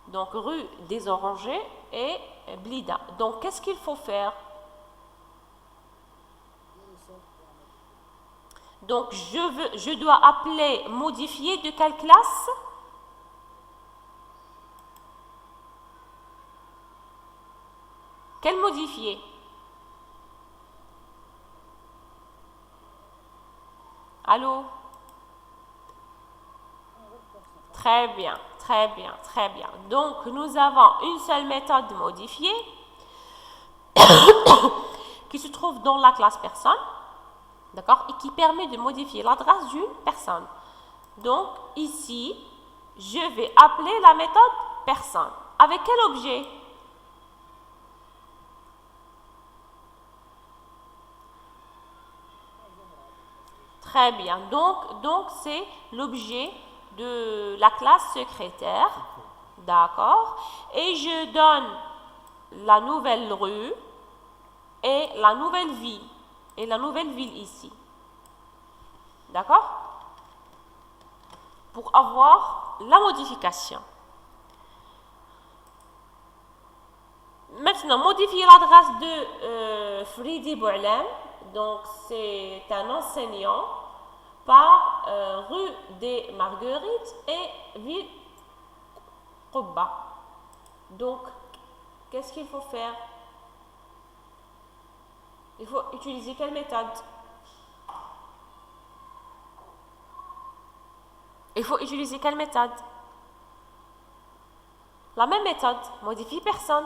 Donc, rue des Orangers et Blida. Donc, qu'est-ce qu'il faut faire? Donc, je dois appeler modifier de quelle classe? Quel modifier? Allô? Très bien, très bien, très bien. Donc, nous avons une seule méthode modifiée qui se trouve dans la classe personne, d'accord, et qui permet de modifier l'adresse d'une personne. Donc, ici, je vais appeler la méthode personne. Avec quel objet? Très bien. Donc c'est l'objet de la classe secrétaire. D'accord. Et je donne la nouvelle rue et la nouvelle ville. Et la nouvelle ville ici. D'accord? pour avoir la modification. Maintenant, modifier l'adresse de Fridi Boualem, donc c'est un enseignant, par rue des Marguerites et ville Qubba. Donc, qu'est-ce qu'il faut faire? Il faut utiliser quelle méthode? Il faut utiliser quelle méthode? La même méthode, modifie personne.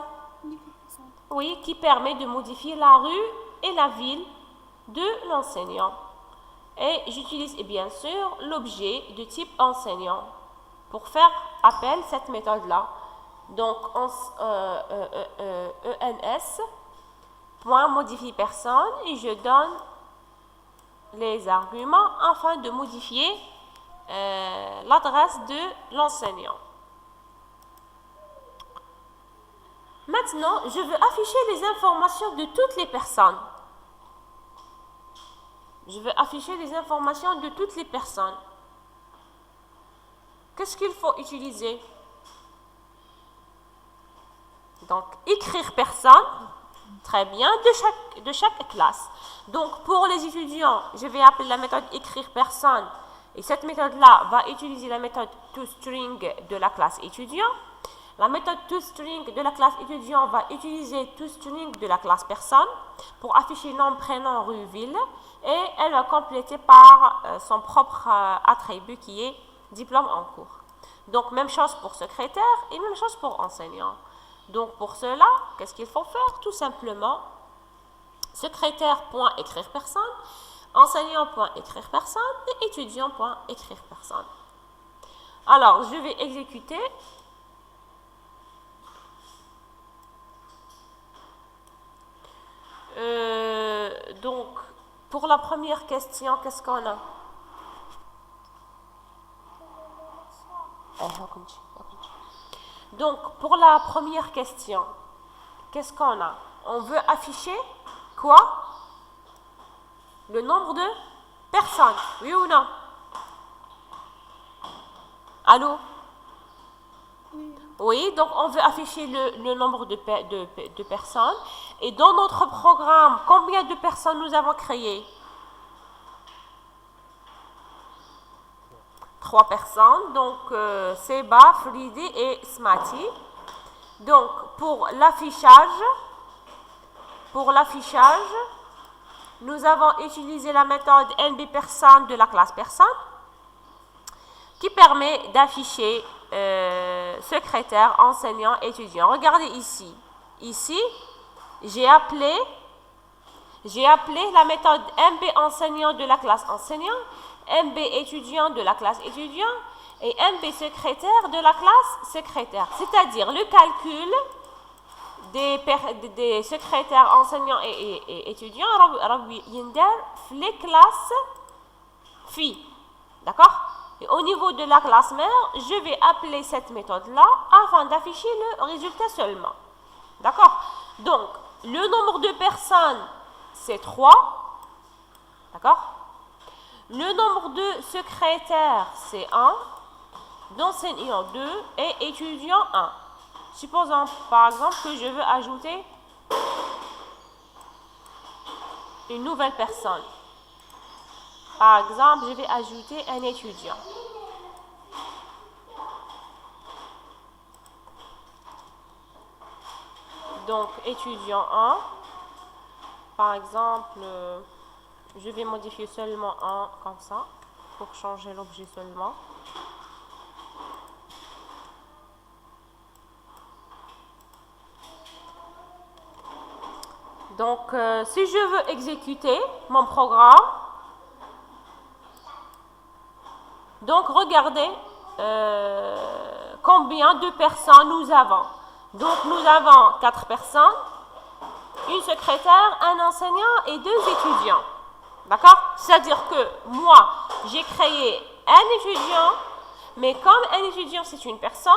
Oui, qui permet de modifier la rue et la ville de l'enseignant. Et j'utilise bien sûr l'objet de type enseignant pour faire appel à cette méthode-là. Donc, ENS, point modifie personne, et je donne les arguments afin de modifier l'adresse de l'enseignant. Maintenant, je veux afficher les informations de toutes les personnes. Je veux afficher les informations de toutes les personnes. Qu'est-ce qu'il faut utiliser? Donc, écrire personne, très bien, de chaque classe. Donc, pour les étudiants, je vais appeler la méthode écrire personne. Et cette méthode-là va utiliser la méthode toString de la classe étudiant. La méthode toString de la classe étudiant va utiliser toString de la classe personne pour afficher nom, prénom, rue, ville. Et elle va compléter par son propre attribut qui est diplôme en cours. Donc, même chose pour secrétaire et même chose pour enseignant. Donc, pour cela, qu'est-ce qu'il faut faire? Tout simplement, secrétaire.écrire personne, enseignant.écrire personne et étudiant.écrire personne. Alors, je vais exécuter. Donc, pour la première question, qu'est-ce qu'on a? Donc, pour la première question, qu'est-ce qu'on a? On veut afficher quoi? Le nombre de personnes, oui ou non? Allô? Oui, donc on veut afficher le nombre de personnes. Et dans notre programme, combien de personnes nous avons créé? 3 personnes, donc Seba, Fridi et Smati. Donc pour l'affichage, nous avons utilisé la méthode NB personne de la classe personne qui permet d'afficher secrétaire, enseignant, étudiant. Regardez ici. Ici, j'ai appelé la méthode MB enseignant de la classe enseignant, MB étudiant de la classe étudiant et MB secrétaire de la classe secrétaire. C'est-à-dire le calcul des secrétaires enseignants et étudiants les classes filles. D'accord? Et au niveau de la classe mère, je vais appeler cette méthode-là afin d'afficher le résultat seulement. D'accord? Donc, le nombre de personnes, c'est 3. D'accord? Le nombre de secrétaires, c'est 1. D'enseignants, 2. Et étudiants, 1. Supposons, par exemple, que je veux ajouter une nouvelle personne. Par exemple, je vais ajouter un étudiant. Donc, étudiant 1. Par exemple, je vais modifier seulement 1 comme ça, pour changer l'objet seulement. Donc, si je veux exécuter mon programme, donc regardez combien de personnes nous avons. Donc, nous avons 4 personnes, une secrétaire, un enseignant et 2 étudiants. D'accord? C'est-à-dire que moi, j'ai créé un étudiant, mais comme un étudiant, c'est une personne,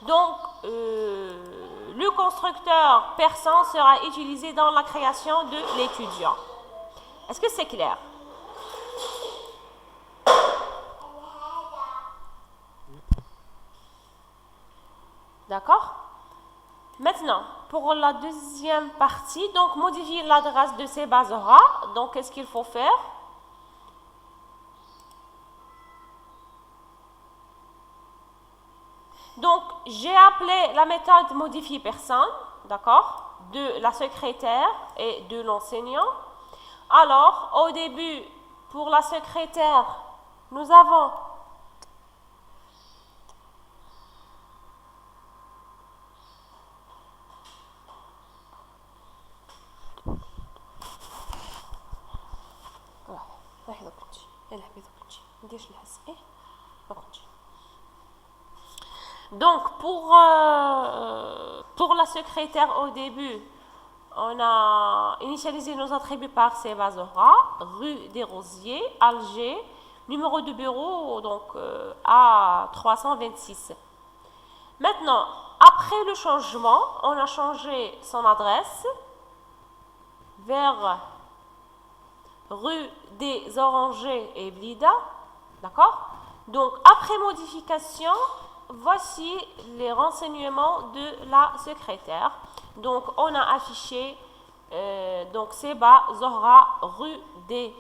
donc le constructeur personne sera utilisé dans la création de l'étudiant. Est-ce que c'est clair? D'accord? Maintenant, pour la deuxième partie, donc modifier l'adresse de ces bases A. Donc, qu'est-ce qu'il faut faire? Donc, j'ai appelé la méthode modifie personne, d'accord, de la secrétaire et de l'enseignant. Alors, au début, pour la secrétaire, nous avons donc pour la secrétaire au début, on a initialisé nos attributs par ces bases A, rue des Rosiers, Alger, numéro de bureau donc A326. Maintenant, après le changement, on a changé son adresse vers rue des Orangers et Blida, d'accord? Donc, après modification, voici les renseignements de la secrétaire. Donc, on a affiché donc Seba Zohra, rue des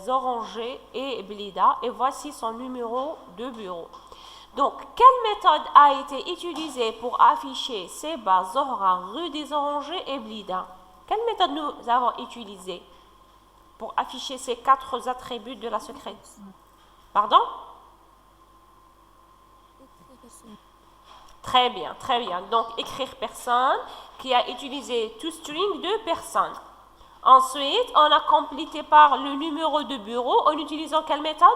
Orangers et Blida, et voici son numéro de bureau. Donc, quelle méthode a été utilisée pour afficher Seba Zohra, rue des Orangers et Blida? Quelle méthode nous avons utilisée pour afficher ces 4 attributs de la secrétaire? Pardon? Très bien, très bien. Donc, écrire personne qui a utilisé toString de personne. Ensuite, on a complété par le numéro de bureau en utilisant quelle méthode?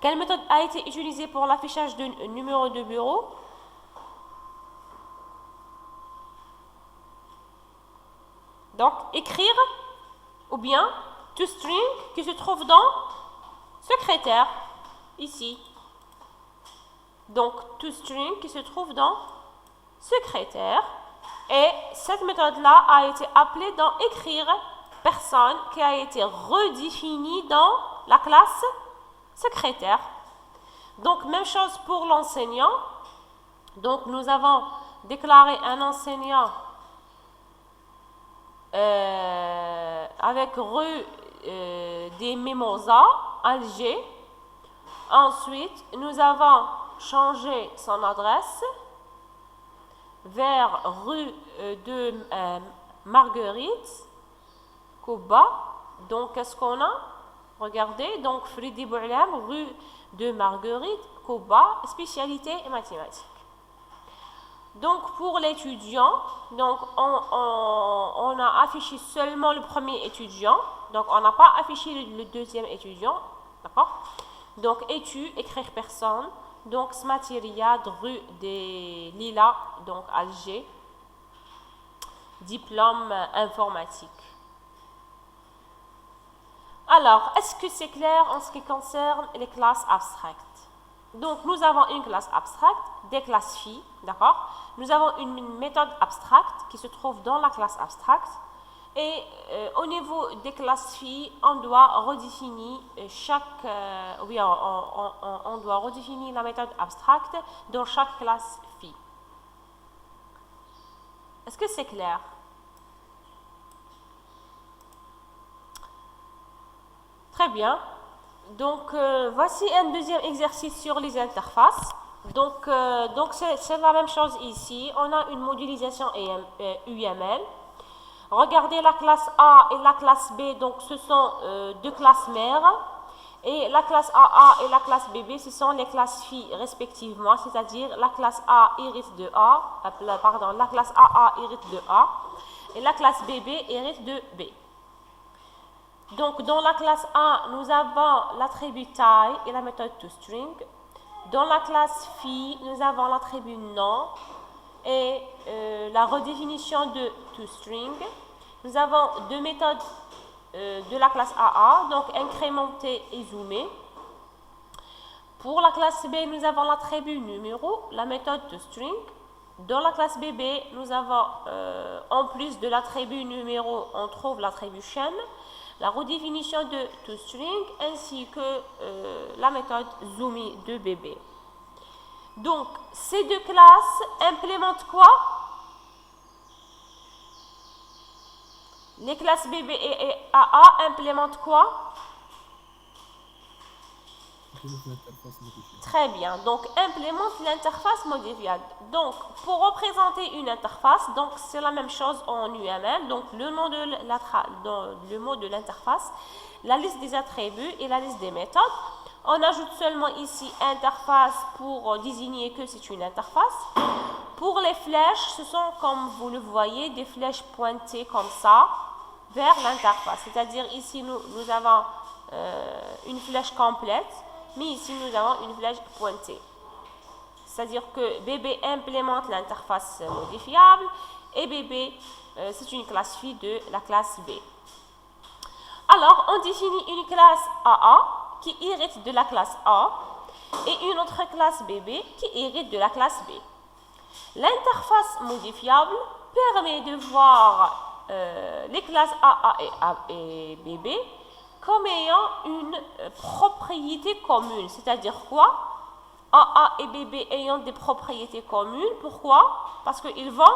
Quelle méthode a été utilisée pour l'affichage du numéro de bureau? Donc, écrire ou bien toString qui se trouve dans secrétaire, ici. Donc, toString qui se trouve dans secrétaire. Et cette méthode-là a été appelée dans écrire personne qui a été redéfinie dans la classe secrétaire. Donc, même chose pour l'enseignant. Donc, nous avons déclaré un enseignant avec rue des Mimosas, Alger. Ensuite, nous avons changé son adresse vers rue de Marguerite, Kouba. Donc, qu'est-ce qu'on a? Regardez, donc Fridi Boulam, rue de Marguerite, Kouba, spécialité mathématiques. Donc, pour l'étudiant, donc on a affiché seulement le premier étudiant. Donc, on n'a pas affiché le deuxième étudiant. D'accord? Donc, écrire personne. Donc, Smatiriad, rue des Lilas, donc Alger. Diplôme informatique. Alors, est-ce que c'est clair en ce qui concerne les classes abstraites? Donc, nous avons une classe abstracte, des classes phi, d'accord? Nous avons une méthode abstracte qui se trouve dans la classe abstracte. Et au niveau des classes phi, on doit redéfinir on doit redéfinir la méthode abstracte dans chaque classe phi. Est-ce que c'est clair? Très bien. Donc, voici un deuxième exercice sur les interfaces. Donc c'est la même chose ici. On a une modélisation UML. Regardez la classe A et la classe B. Donc, ce sont deux classes mères. Et la classe AA et la classe BB, ce sont les classes phi respectivement. C'est-à-dire la classe A hérite de A. La classe AA hérite de A. Et la classe BB hérite de B. Donc, dans la classe A, nous avons l'attribut taille et la méthode toString. Dans la classe phi, nous avons l'attribut nom et la redéfinition de toString. Nous avons deux méthodes de la classe AA, donc incrémenté et zoomé. Pour la classe B, nous avons l'attribut numéro, la méthode toString. Dans la classe BB, nous avons, en plus de l'attribut numéro, on trouve l'attribut chaîne. la redéfinition de toString ainsi que la méthode Zoomy de bb. Donc, ces deux classes implémentent quoi? Les classes bb et AA implémentent quoi? Très bien. Donc, implémente l'interface modifiable. Donc, pour représenter une interface, donc c'est la même chose en UML. Donc, le mot de l'interface, la liste des attributs et la liste des méthodes. On ajoute seulement ici interface pour désigner que c'est une interface. Pour les flèches, ce sont, comme vous le voyez, des flèches pointées comme ça vers l'interface. C'est-à-dire ici, nous avons une flèche complète. Mais ici, nous avons une flèche pointée. C'est-à-dire que bb implémente l'interface modifiable et bb, c'est une classe phi de la classe B. Alors, on définit une classe AA qui hérite de la classe A et une autre classe bb qui hérite de la classe B. L'interface modifiable permet de voir les classes AA et bb comme ayant une propriété commune. C'est-à-dire quoi? AA et bb ayant des propriétés communes. Pourquoi? Parce qu'ils vont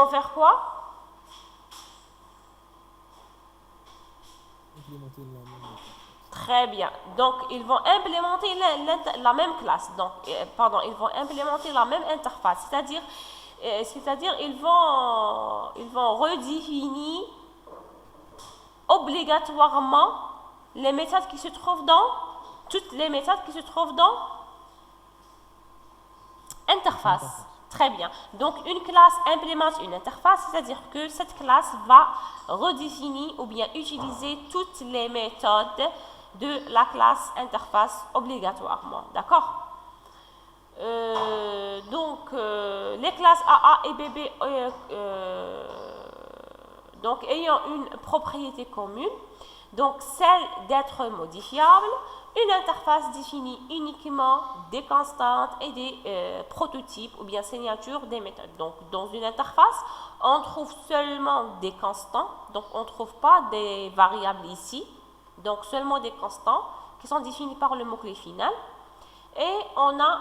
faire quoi? Très bien. Donc, ils vont implémenter la même classe. Donc, ils vont implémenter la même interface. C'est-à-dire ils vont redéfinir obligatoirement les méthodes qui se trouvent toutes les méthodes qui se trouvent dans interface. Très bien. Donc, une classe implémente une interface, c'est-à-dire que cette classe va redéfinir ou bien utiliser toutes les méthodes de la classe interface obligatoirement. D'accord? Donc, les classes AA et bb donc, ayant une propriété commune, donc celle d'être modifiable, une interface définit uniquement des constantes et des prototypes ou bien signatures des méthodes. Donc, dans une interface, on trouve seulement des constants, donc on ne trouve pas des variables ici, donc seulement des constants qui sont définis par le mot-clé final. Et on a,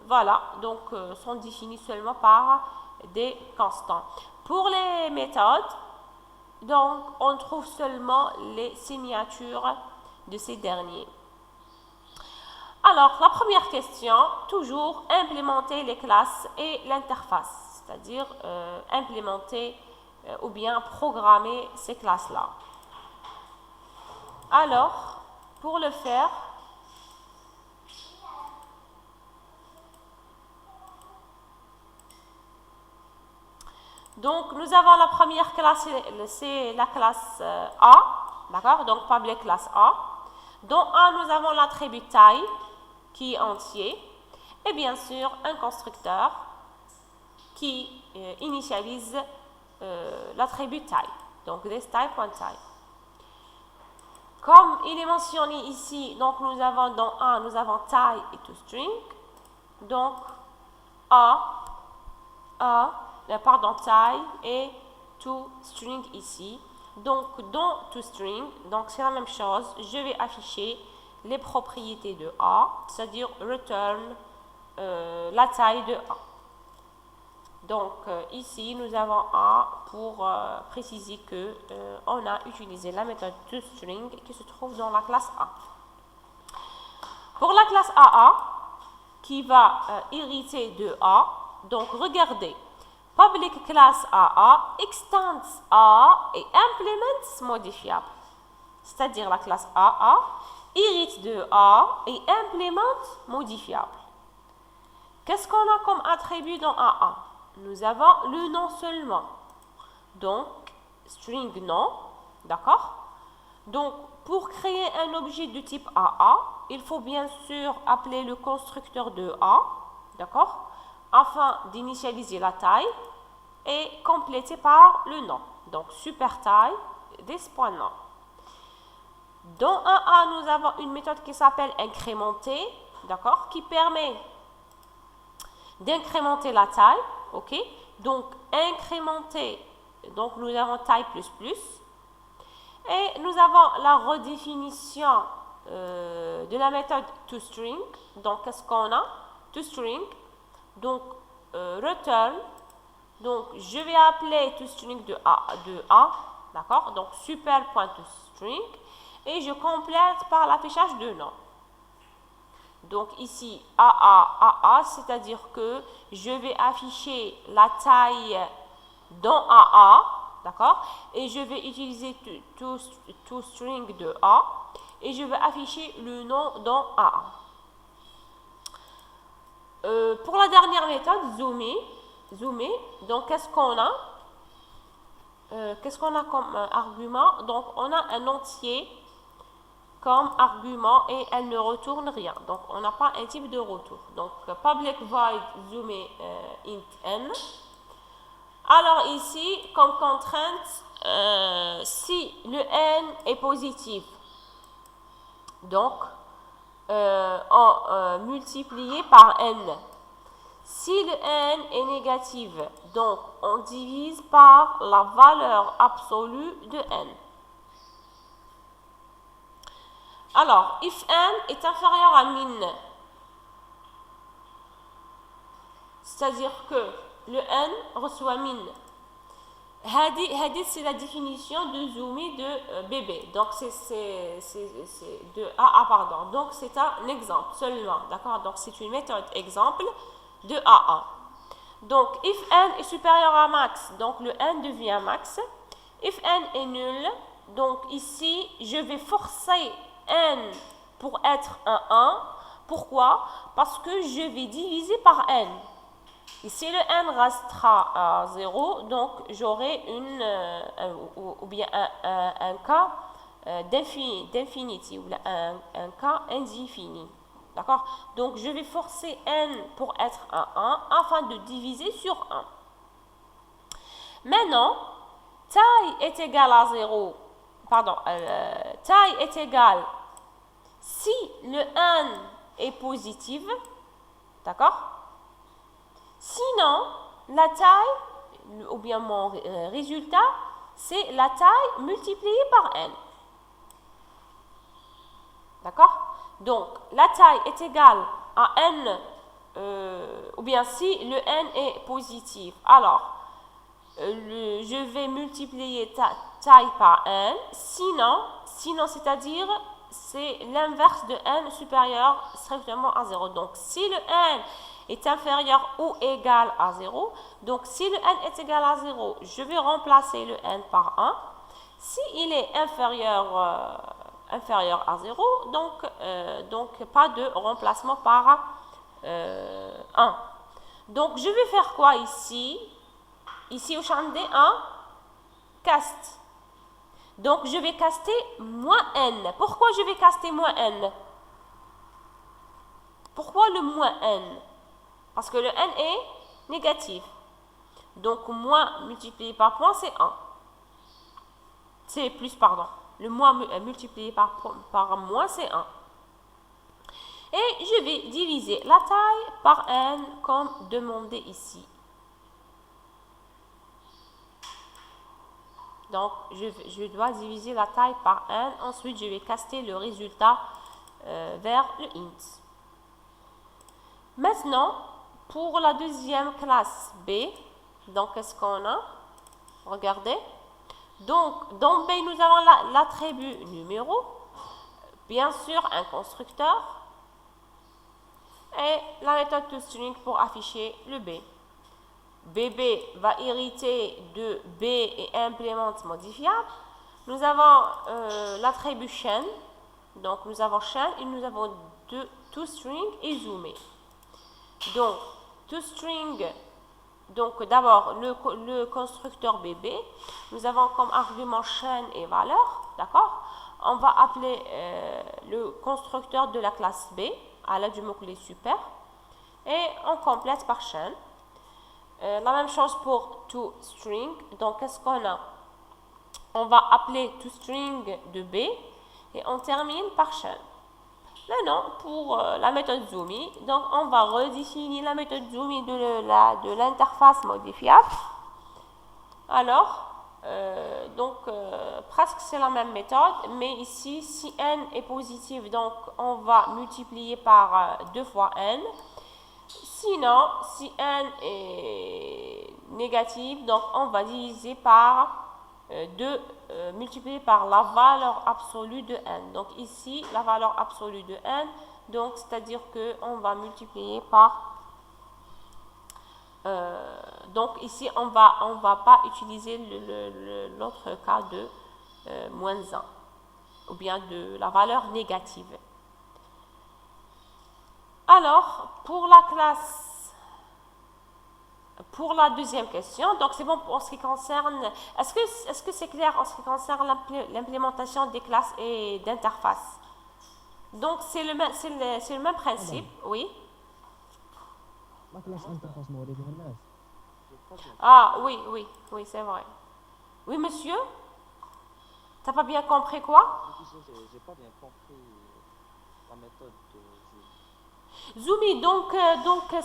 voilà, donc sont définis seulement par des constants. Pour les méthodes, donc on trouve seulement les signatures de ces derniers. Alors, la première question, toujours implémenter les classes et l'interface, c'est-à-dire implémenter ou bien programmer ces classes-là. Alors, pour le faire, donc, nous avons la première classe, c'est la classe A, d'accord? Donc, public classe A. Dans A, nous avons l'attribut taille, qui est entier, et bien sûr, un constructeur qui initialise l'attribut taille, donc thisType.type. Comme il est mentionné ici, donc nous avons dans A, nous avons taille et toString, donc taille et toString ici. Donc, dans toString, donc c'est la même chose, je vais afficher les propriétés de A, c'est-à-dire return la taille de A. Donc, ici, nous avons A pour préciser que on a utilisé la méthode toString qui se trouve dans la classe A. Pour la classe AA, qui va hériter de A, donc regardez, public class AA extends A et implements modifiable. C'est-à-dire la classe AA hérite de A et implémente modifiable. Qu'est-ce qu'on a comme attribut dans AA? Nous avons le nom seulement. Donc, string nom, d'accord? Donc, pour créer un objet de type AA, il faut bien sûr appeler le constructeur de A, d'accord? Afin d'initialiser la taille et compléter par le nom. Donc, super taille, this.nom. Dans un A, nous avons une méthode qui s'appelle incrémenter, d'accord, qui permet d'incrémenter la taille, ok, donc incrémenté, donc nous avons taille plus plus, et nous avons la redéfinition de la méthode toString. Donc qu'est-ce qu'on a? toString, donc return, donc je vais appeler toString de A, d'accord, donc super.toString, et je complète par l'affichage de nom. Donc ici AA, c'est-à-dire que je vais afficher la taille dans AA, d'accord, et je vais utiliser toString de A, et je vais afficher le nom dans AA. Pour la dernière méthode, zoomer, donc qu'est-ce qu'on a? Qu'est-ce qu'on a comme argument? Donc on a un entier comme argument et elle ne retourne rien. Donc on n'a pas un type de retour. Donc public void zoomer int n. Alors ici, comme contrainte, si le n est positif, donc multiplié par n. Si le n est négatif, donc on divise par la valeur absolue de n. Alors, if n est inférieur à min, c'est-à-dire que le n reçoit min. Hadith, c'est la définition de zoomer de bébé. Donc, c'est de AA, pardon. Donc, c'est un exemple seulement. D'accord? Donc, c'est une méthode exemple de AA. Donc, if n est supérieur à max, donc le n devient max. If n est nul, donc ici, je vais forcer n pour être un 1. Pourquoi? Parce que je vais diviser par n. Ici, le n restera à 0, donc j'aurai un cas d'infinity, ou un cas indéfini. D'accord? Donc, je vais forcer n pour être un 1 afin de diviser sur 1. Maintenant, taille est égale à 0. Pardon, taille est égale si le n est positif. D'accord? Sinon, la taille, ou bien mon résultat, c'est la taille multipliée par n. D'accord? Donc, la taille est égale à n, ou bien si le n est positif, alors je vais multiplier taille par n, sinon c'est-à-dire c'est l'inverse de n supérieur strictement à 0. Donc, si le n est inférieur ou égal à 0, donc si le n est égal à 0, je vais remplacer le n par 1. Si il est inférieur à 0, donc pas de remplacement par 1. Donc, je vais faire quoi ici? Ici, au champ D1, cast. Donc, je vais caster moins n. Pourquoi je vais caster moins n? Pourquoi le moins n? Parce que le n est négatif. Donc, moins multiplié par point, c'est 1. C'est plus, pardon. Le moins multiplié par moins, c'est 1. Et je vais diviser la taille par n comme demandé ici. Donc, je dois diviser la taille par n. Ensuite, je vais caster le résultat vers le int. Maintenant, pour la deuxième classe B, donc qu'est-ce qu'on a? Regardez. Donc, dans B, nous avons l'attribut numéro, bien sûr un constructeur, et la méthode toString pour afficher le B. BB va hériter de B et implément modifiable. Nous avons l'attribut chain, donc nous avons chain et nous avons toString et zoomer. Donc, toString, donc d'abord le constructeur BB, nous avons comme argument chain et valeur, d'accord? On va appeler le constructeur de la classe B à l'aide du mot-clé super et on complète par chain. La même chose pour toString, donc qu'est-ce qu'on a? On va appeler toString de B et on termine par chain. Maintenant, pour la méthode Zoomy, donc on va redéfinir la méthode Zoomy de l'interface modifiable. Alors, presque c'est la même méthode, mais ici, si n est positif, donc on va multiplier par 2 fois n. Sinon, si n est négatif, donc on va diviser par 2, multiplié par la valeur absolue de n. Donc ici, la valeur absolue de n, donc c'est-à-dire qu'on va multiplier par... donc ici, on va pas utiliser l'autre cas de moins 1, ou bien de la valeur négative. Alors, pour la classe... Pour la deuxième question, donc c'est bon en ce qui concerne, est-ce que c'est clair en ce qui concerne l'implémentation des classes et d'interfaces? Donc c'est le même principe, oui. La classe interface موري فيها الناس. Ah oui, c'est vrai. Oui, monsieur? T'as pas bien compris quoi? J'ai pas bien compris la méthode de Zoomy, donc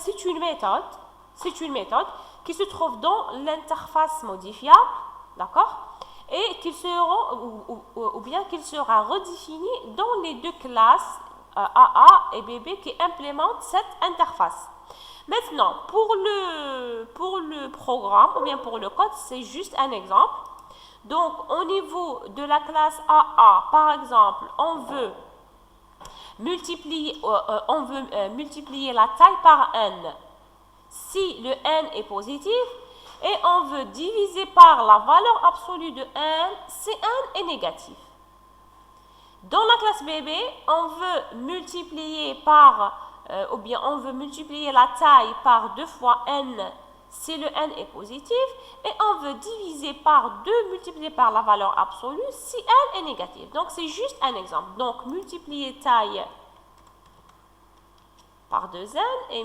c'est une méthode qui se trouve dans l'interface modifiable, d'accord, et qu'il sera, ou bien qu'il sera redéfini dans les deux classes AA et BB qui implémentent cette interface. Maintenant, pour le programme, ou bien pour le code, c'est juste un exemple. Donc, au niveau de la classe AA, par exemple, on veut multiplier la taille par n. Si le n est positif et on veut diviser par la valeur absolue de n si n est négatif. Dans la classe BB, on veut multiplier on veut multiplier la taille par 2 fois n si le n est positif et on veut diviser par 2 multiplié par la valeur absolue si n est négatif. Donc c'est juste un exemple. Donc multiplier taille par 2n et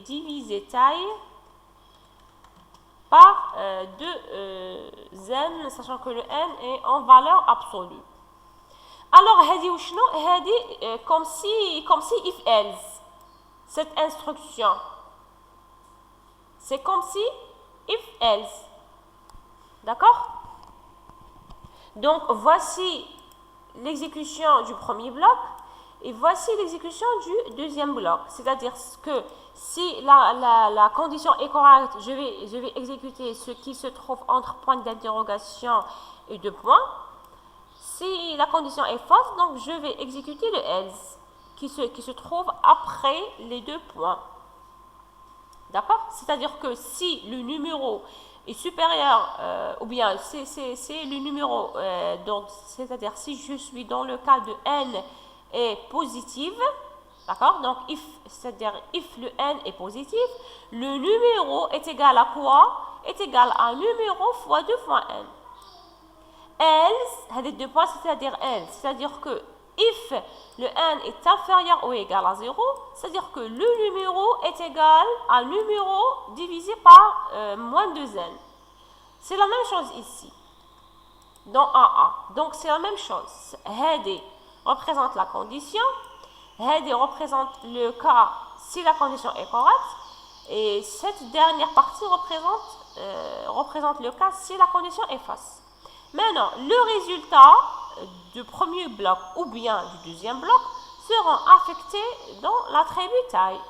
diviser taille par 2n, sachant que le n est en valeur absolue. Alors, comme si if else, cette instruction, c'est comme si if else, d'accord? Donc voici l'exécution du premier bloc. Et voici l'exécution du deuxième bloc, c'est-à-dire que si la condition est correcte, je vais exécuter ce qui se trouve entre point d'interrogation et 2 points. Si la condition est fausse, donc je vais exécuter le else qui se trouve après les 2 points. D'accord? C'est-à-dire que si le numéro est supérieur, ou bien c'est le numéro, donc c'est-à-dire si je suis dans le cas de n est positive, d'accord, donc c'est-à-dire if le n est positif, le numéro est égal à quoi? Est égal à numéro fois 2 fois n. Else, les 2 points, c'est-à-dire else, c'est-à-dire que if le n est inférieur ou égal à 0, c'est-à-dire que le numéro est égal à numéro divisé par moins 2n. C'est la même chose ici, dans AA. Donc c'est la même chose. Hadi représente la condition, Hadi représente le cas si la condition est correcte, et cette dernière partie représente le cas si la condition est fausse. Maintenant, le résultat du premier bloc ou bien du deuxième bloc seront affectés dans l'attribut taille.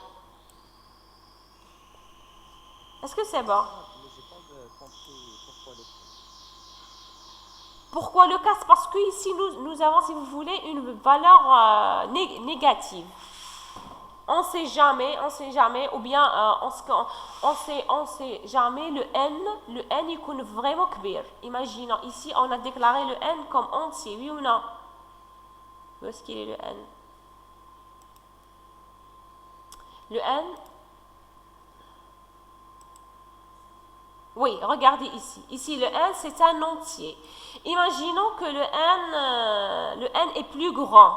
Est-ce que c'est bon? Mais j'ai pas compris pourquoi le Pourquoi le cas? Parce que ici nous avons, si vous voulez, une valeur négative. On sait jamais, ou bien on sait jamais le n il compte vraiment kbir. Imaginons, ici on a déclaré le n comme entier, oui ou non? Où est-ce qu'il est le n? Le n, oui, regardez ici. Ici, le n, c'est un entier. Imaginons que le n est plus grand.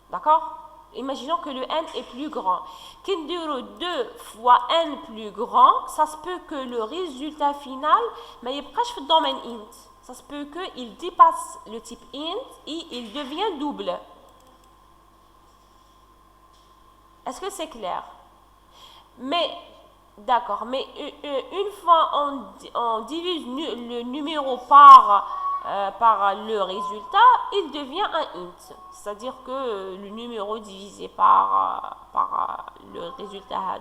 D'accord? Imaginons que le n est plus grand. Qu'il dure 2 fois n plus grand, ça se peut que le résultat final, mais il est dans le domaine int. Ça se peut qu'il dépasse le type int et il devient double. Est-ce que c'est clair? Mais, d'accord, mais une fois on divise le numéro par le résultat, il devient un int. C'est-à-dire que le numéro divisé par le résultat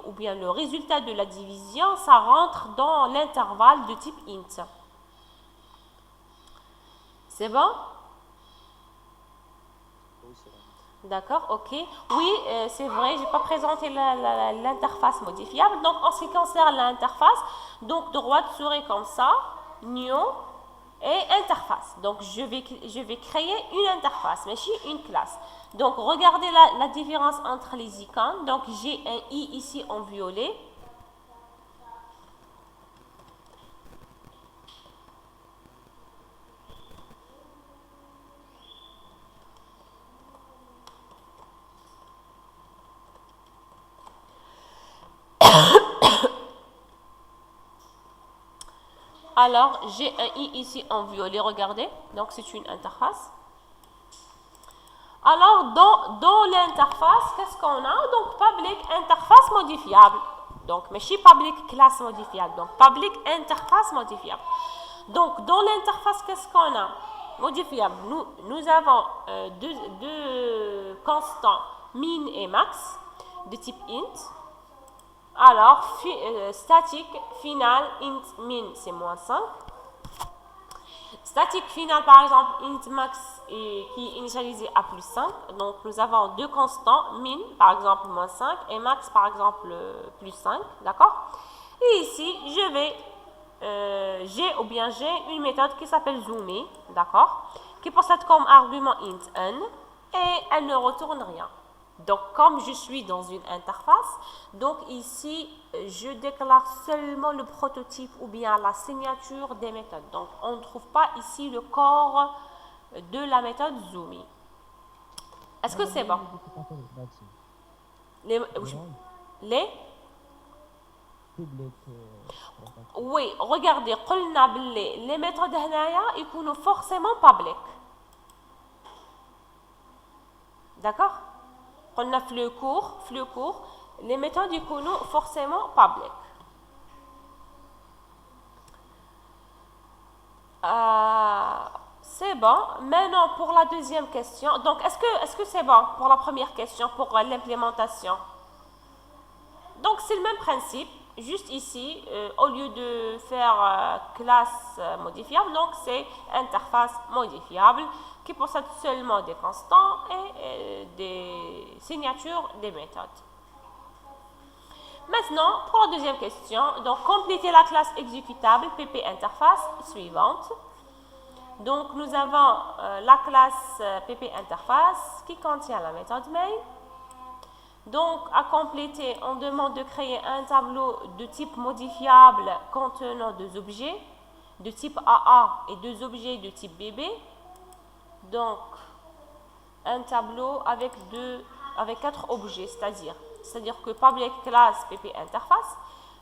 ou bien le résultat de la division, ça rentre dans l'intervalle de type int. C'est bon? Oui, c'est bon. D'accord, ok. Oui, c'est vrai, je n'ai pas présenté l'interface modifiable. Donc, en ce qui concerne l'interface, donc droite serait comme ça, new et interface. Donc, je vais créer une interface, mais chez une classe. Donc, regardez la différence entre les icônes. Donc, j'ai un i ici en violet. Alors, j'ai un i ici en violet, regardez. Donc, c'est une interface. Alors, dans l'interface, qu'est-ce qu'on a? Donc, public interface modifiable. Donc, mais chez public classe modifiable. Donc, public interface modifiable. Donc, dans l'interface, qu'est-ce qu'on a? Modifiable. Nous avons deux constants, min et max, de type int. Alors, statique, final, int, min, c'est -5. Statique final, par exemple, int max qui est initialisé à +5. Donc, nous avons deux constants, min, par exemple, -5, et max, par exemple, +5. D'accord? Et ici, j'ai une méthode qui s'appelle zoomer, d'accord? Qui possède comme argument int n, et elle ne retourne rien. Donc, comme je suis dans une interface, donc ici, je déclare seulement le prototype ou bien la signature des méthodes. Donc, on ne trouve pas ici le corps de la méthode zoomer. Est-ce que c'est bon? Les Oui, regardez, les méthodes ils sont forcément public. D'accord? On a flux court, les méthodes sont forcément public. C'est bon. Maintenant, pour la deuxième question, donc est-ce que c'est bon pour la première question, pour l'implémentation? Donc, c'est le même principe, juste ici, au lieu de faire classe modifiable, donc c'est interface modifiable qui possède seulement des constants et des signatures des méthodes. Maintenant, pour la deuxième question, donc compléter la classe exécutable pp interface suivante. Donc, nous avons la classe pp interface qui contient la méthode main. Donc, à compléter, on demande de créer un tableau de type modifiable contenant deux objets de type AA et deux objets de type BB. Donc, un tableau avec 4 objets, c'est-à-dire que public class pp interface,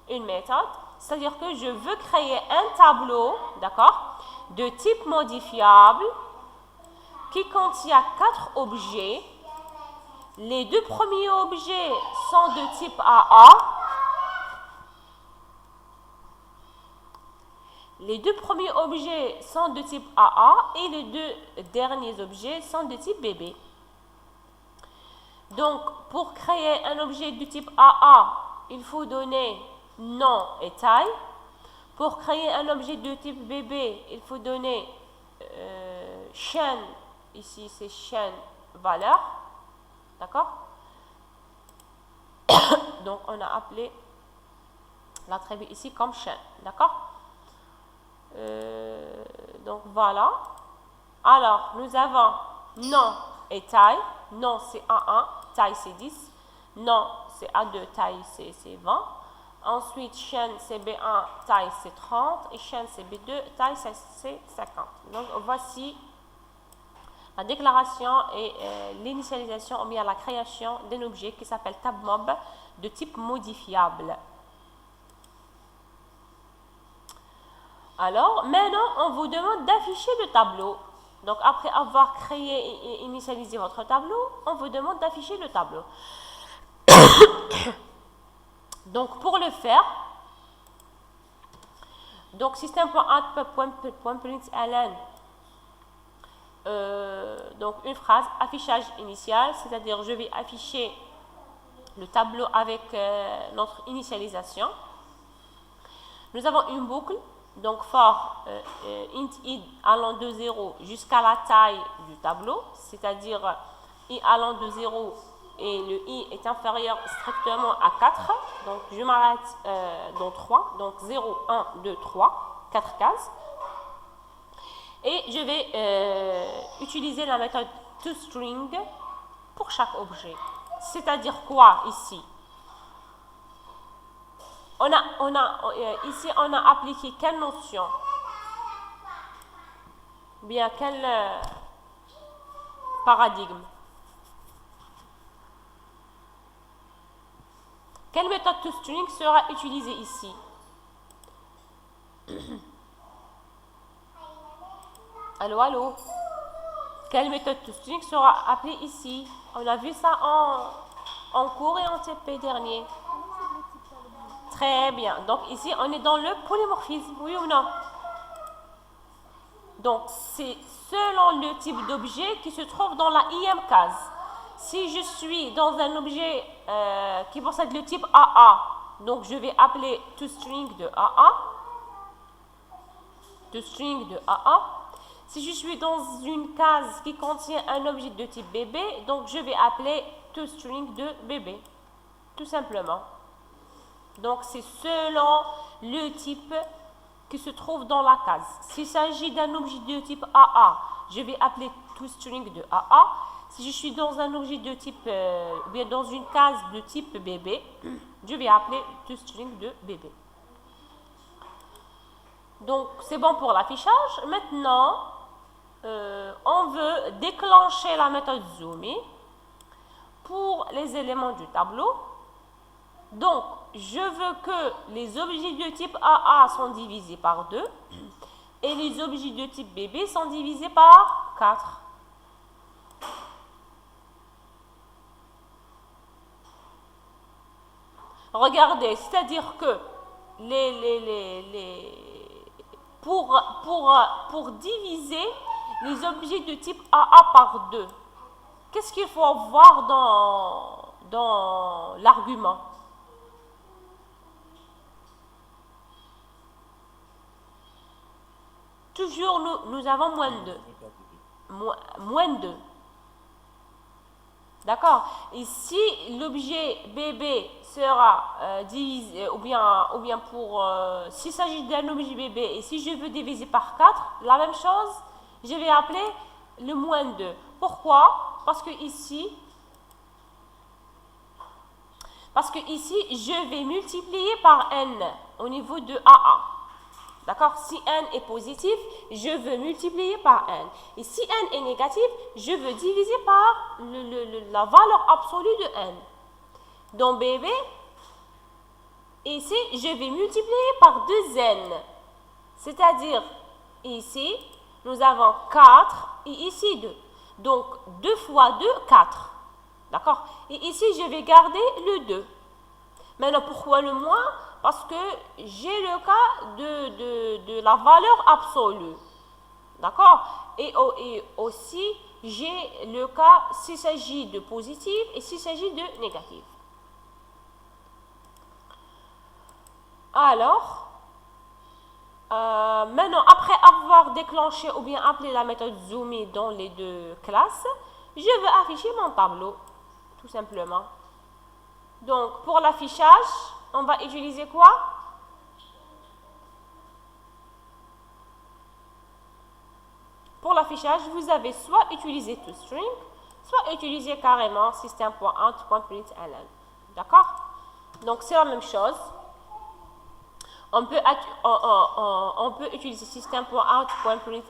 une méthode, c'est-à-dire que je veux créer un tableau, d'accord, de type modifiable qui contient 4 objets. Les deux premiers objets sont de type AA. Les deux premiers objets sont de type AA et les deux derniers objets sont de type BB. Donc, pour créer un objet de type AA, il faut donner nom et taille. Pour créer un objet de type BB, il faut donner chaîne, ici c'est chaîne valeur. D'accord? Donc, on a appelé l'attribut ici comme chaîne. D'accord? Donc, voilà. Alors, nous avons nom et taille. Nom, c'est A1, taille, c'est 10. Nom, c'est A2, taille, c'est 20. Ensuite, chaîne, c'est B1, taille, c'est 30. Et chaîne, c'est B2, taille, c'est 50. Donc, voici la déclaration et l'initialisation ou bien la création d'un objet qui s'appelle tabmob de type modifiable. Alors, maintenant, on vous demande d'afficher le tableau. Donc, après avoir créé et initialisé votre tableau, on vous demande d'afficher le tableau. Donc, pour le faire, donc système.out.println, donc une phrase affichage initial, c'est-à-dire je vais afficher le tableau avec notre initialisation. Nous avons une boucle, donc for int id allant de 0 jusqu'à la taille du tableau, c'est-à-dire i allant de 0 et le i est inférieur strictement à 4, donc je m'arrête dans 3, donc 0, 1, 2, 3, 4 cases. Et je vais utiliser la méthode toString pour chaque objet. C'est-à-dire quoi ici? Ici, on a appliqué quelle notion? Bien, quel paradigme? Quelle méthode toString sera utilisée ici? Allô, allô? Quelle méthode toString sera appelée ici? On a vu ça en cours et en TP dernier. Très bien. Donc ici, on est dans le polymorphisme, oui ou non? Donc, c'est selon le type d'objet qui se trouve dans la IM case. Si je suis dans un objet qui possède le type AA, donc je vais appeler toString de AA. toString de AA. Si je suis dans une case qui contient un objet de type BB, donc je vais appeler toString de BB. Tout simplement. Donc, c'est selon le type qui se trouve dans la case. S'il s'agit d'un objet de type AA, je vais appeler toString de AA. Si je suis dans un objet de type, bien dans une case de type BB, je vais appeler toString de BB. Donc, c'est bon pour l'affichage. Maintenant, on veut déclencher la méthode zoomer pour les éléments du tableau. Donc, je veux que les objets de type AA sont divisés par 2 et les objets de type BB sont divisés par 4. Regardez, c'est-à-dire que pour diviser les objets de type AA par 2, qu'est-ce qu'il faut voir dans l'argument? Toujours, nous avons moins de 2. Moins de 2. D'accord? Et si l'objet BB sera divisé, ou bien pour, s'il s'agit d'un objet BB, et si je veux diviser par 4, la même chose, je vais appeler le moins 2. Pourquoi? Parce que ici, je vais multiplier par n au niveau de AA. D'accord? Si n est positif, je veux multiplier par n. Et si n est négatif, je veux diviser par la valeur absolue de n. Dans BB, ici, je vais multiplier par 2n. C'est-à-dire, ici, nous avons 4 et ici 2. Donc, 2 fois 2, 4. D'accord? Et ici, je vais garder le 2. Maintenant, pourquoi le moins? Parce que j'ai le cas de la valeur absolue. D'accord? Et aussi, j'ai le cas s'il s'agit de positif et s'il s'agit de négatif. Alors, maintenant, après avoir déclenché ou bien appelé la méthode zoomer dans les deux classes, je veux afficher mon tableau, tout simplement. Donc, pour l'affichage, on va utiliser quoi? Pour l'affichage, vous avez soit utilisé toString, soit utilisé carrément system.out.println. D'accord? Donc, c'est la même chose. On peut utiliser system.out.println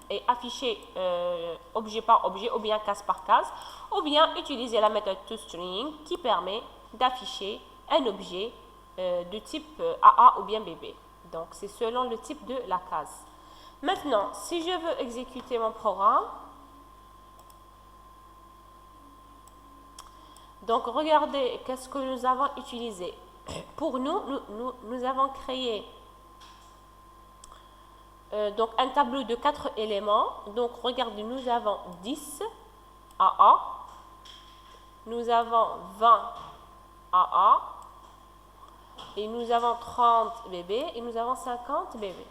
et afficher objet par objet ou bien case par case, ou bien utiliser la méthode toString qui permet d'afficher un objet de type AA ou bien BB. Donc, c'est selon le type de la case. Maintenant, si je veux exécuter mon programme, donc regardez qu'est-ce que nous avons utilisé. Pour nous avons créé donc un tableau de 4 éléments. Donc regardez, nous avons 10 AA, nous avons 20 AA, et nous avons 30 bébés, et nous avons 50 bébés.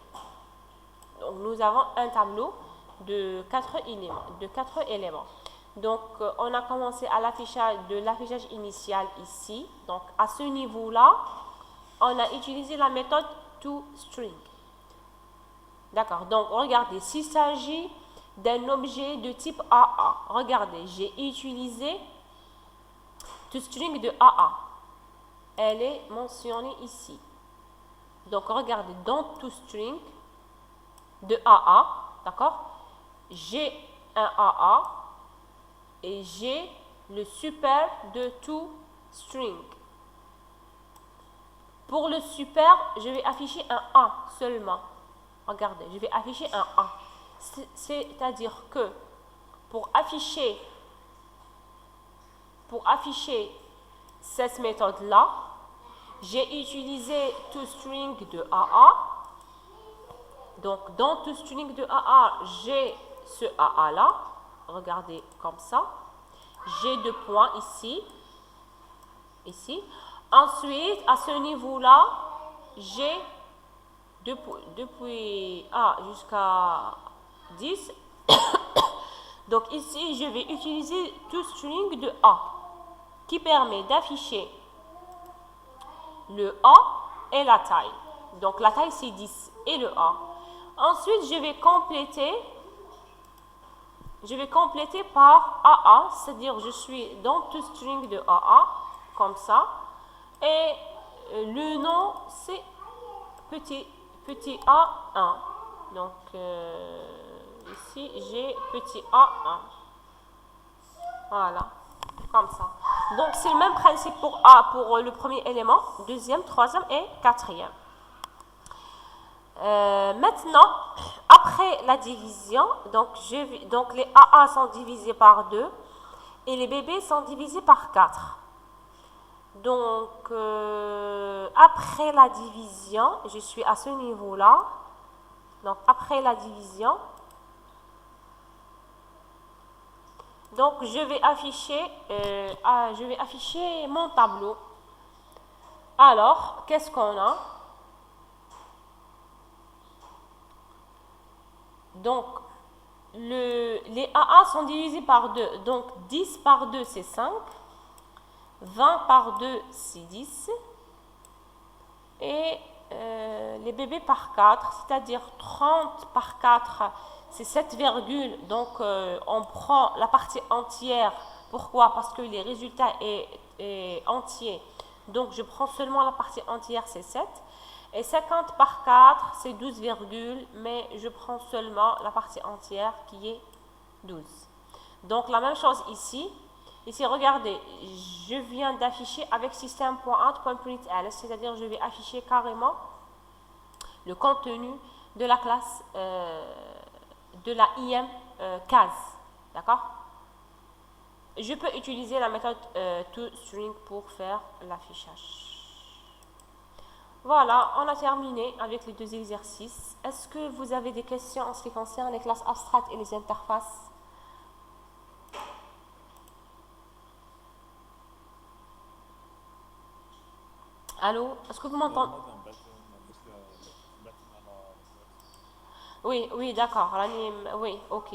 Donc nous avons un tableau de 4 éléments. Donc on a commencé à l'affichage initial ici. Donc à ce niveau-là, on a utilisé la méthode toString. D'accord, donc regardez, s'il s'agit d'un objet de type AA, regardez, j'ai utilisé toString de AA. Elle est mentionnée ici. Donc regardez, dans toString de AA, d'accord, j'ai un AA et j'ai le super de toString. Pour le super, je vais afficher un A seulement. Regardez, je vais afficher un A. C'est-à-dire que pour afficher cette méthode-là, j'ai utilisé toString de AA. Donc, dans toString de AA, j'ai ce AA-là. Regardez comme ça. J'ai 2 points ici. Ensuite, à ce niveau-là, j'ai depuis A jusqu'à 10. Donc ici, je vais utiliser toString de A qui permet d'afficher le A et la taille. Donc la taille, c'est 10 et le A. Ensuite, je vais compléter par AA, c'est-à-dire je suis dans toString de AA, comme ça. Et le nom, c'est petit A1. Donc, ici, j'ai petit A1. Voilà, comme ça. Donc, c'est le même principe pour A, pour le premier élément, deuxième, troisième et quatrième. Maintenant, après la division, donc les AA sont divisés par 2 et les bébés sont divisés par 4. Donc, après la division, je suis à ce niveau-là. Donc, après la division, donc je vais afficher mon tableau. Alors, qu'est-ce qu'on a? Donc, les AA sont divisés par 2. Donc, 10 par 2, c'est 5. 20 par 2, c'est 10. Et les bébés par 4, c'est-à-dire 30 par 4, c'est 7 virgules. Donc, on prend la partie entière. Pourquoi? Parce que les résultats est entier. Donc, je prends seulement la partie entière, c'est 7. Et 50 par 4, c'est 12 virgules, mais je prends seulement la partie entière qui est 12. Donc, la même chose ici. Ici, regardez, je viens d'afficher avec system.out.println, c'est-à-dire je vais afficher carrément le contenu de la classe de la IM case. D'accord? Je peux utiliser la méthode toString pour faire l'affichage. Voilà, on a terminé avec les 2 exercices. Est-ce que vous avez des questions en ce qui concerne les classes abstraites et les interfaces? Allô? Est-ce que vous m'entendez? Oui, d'accord. Oui, ok.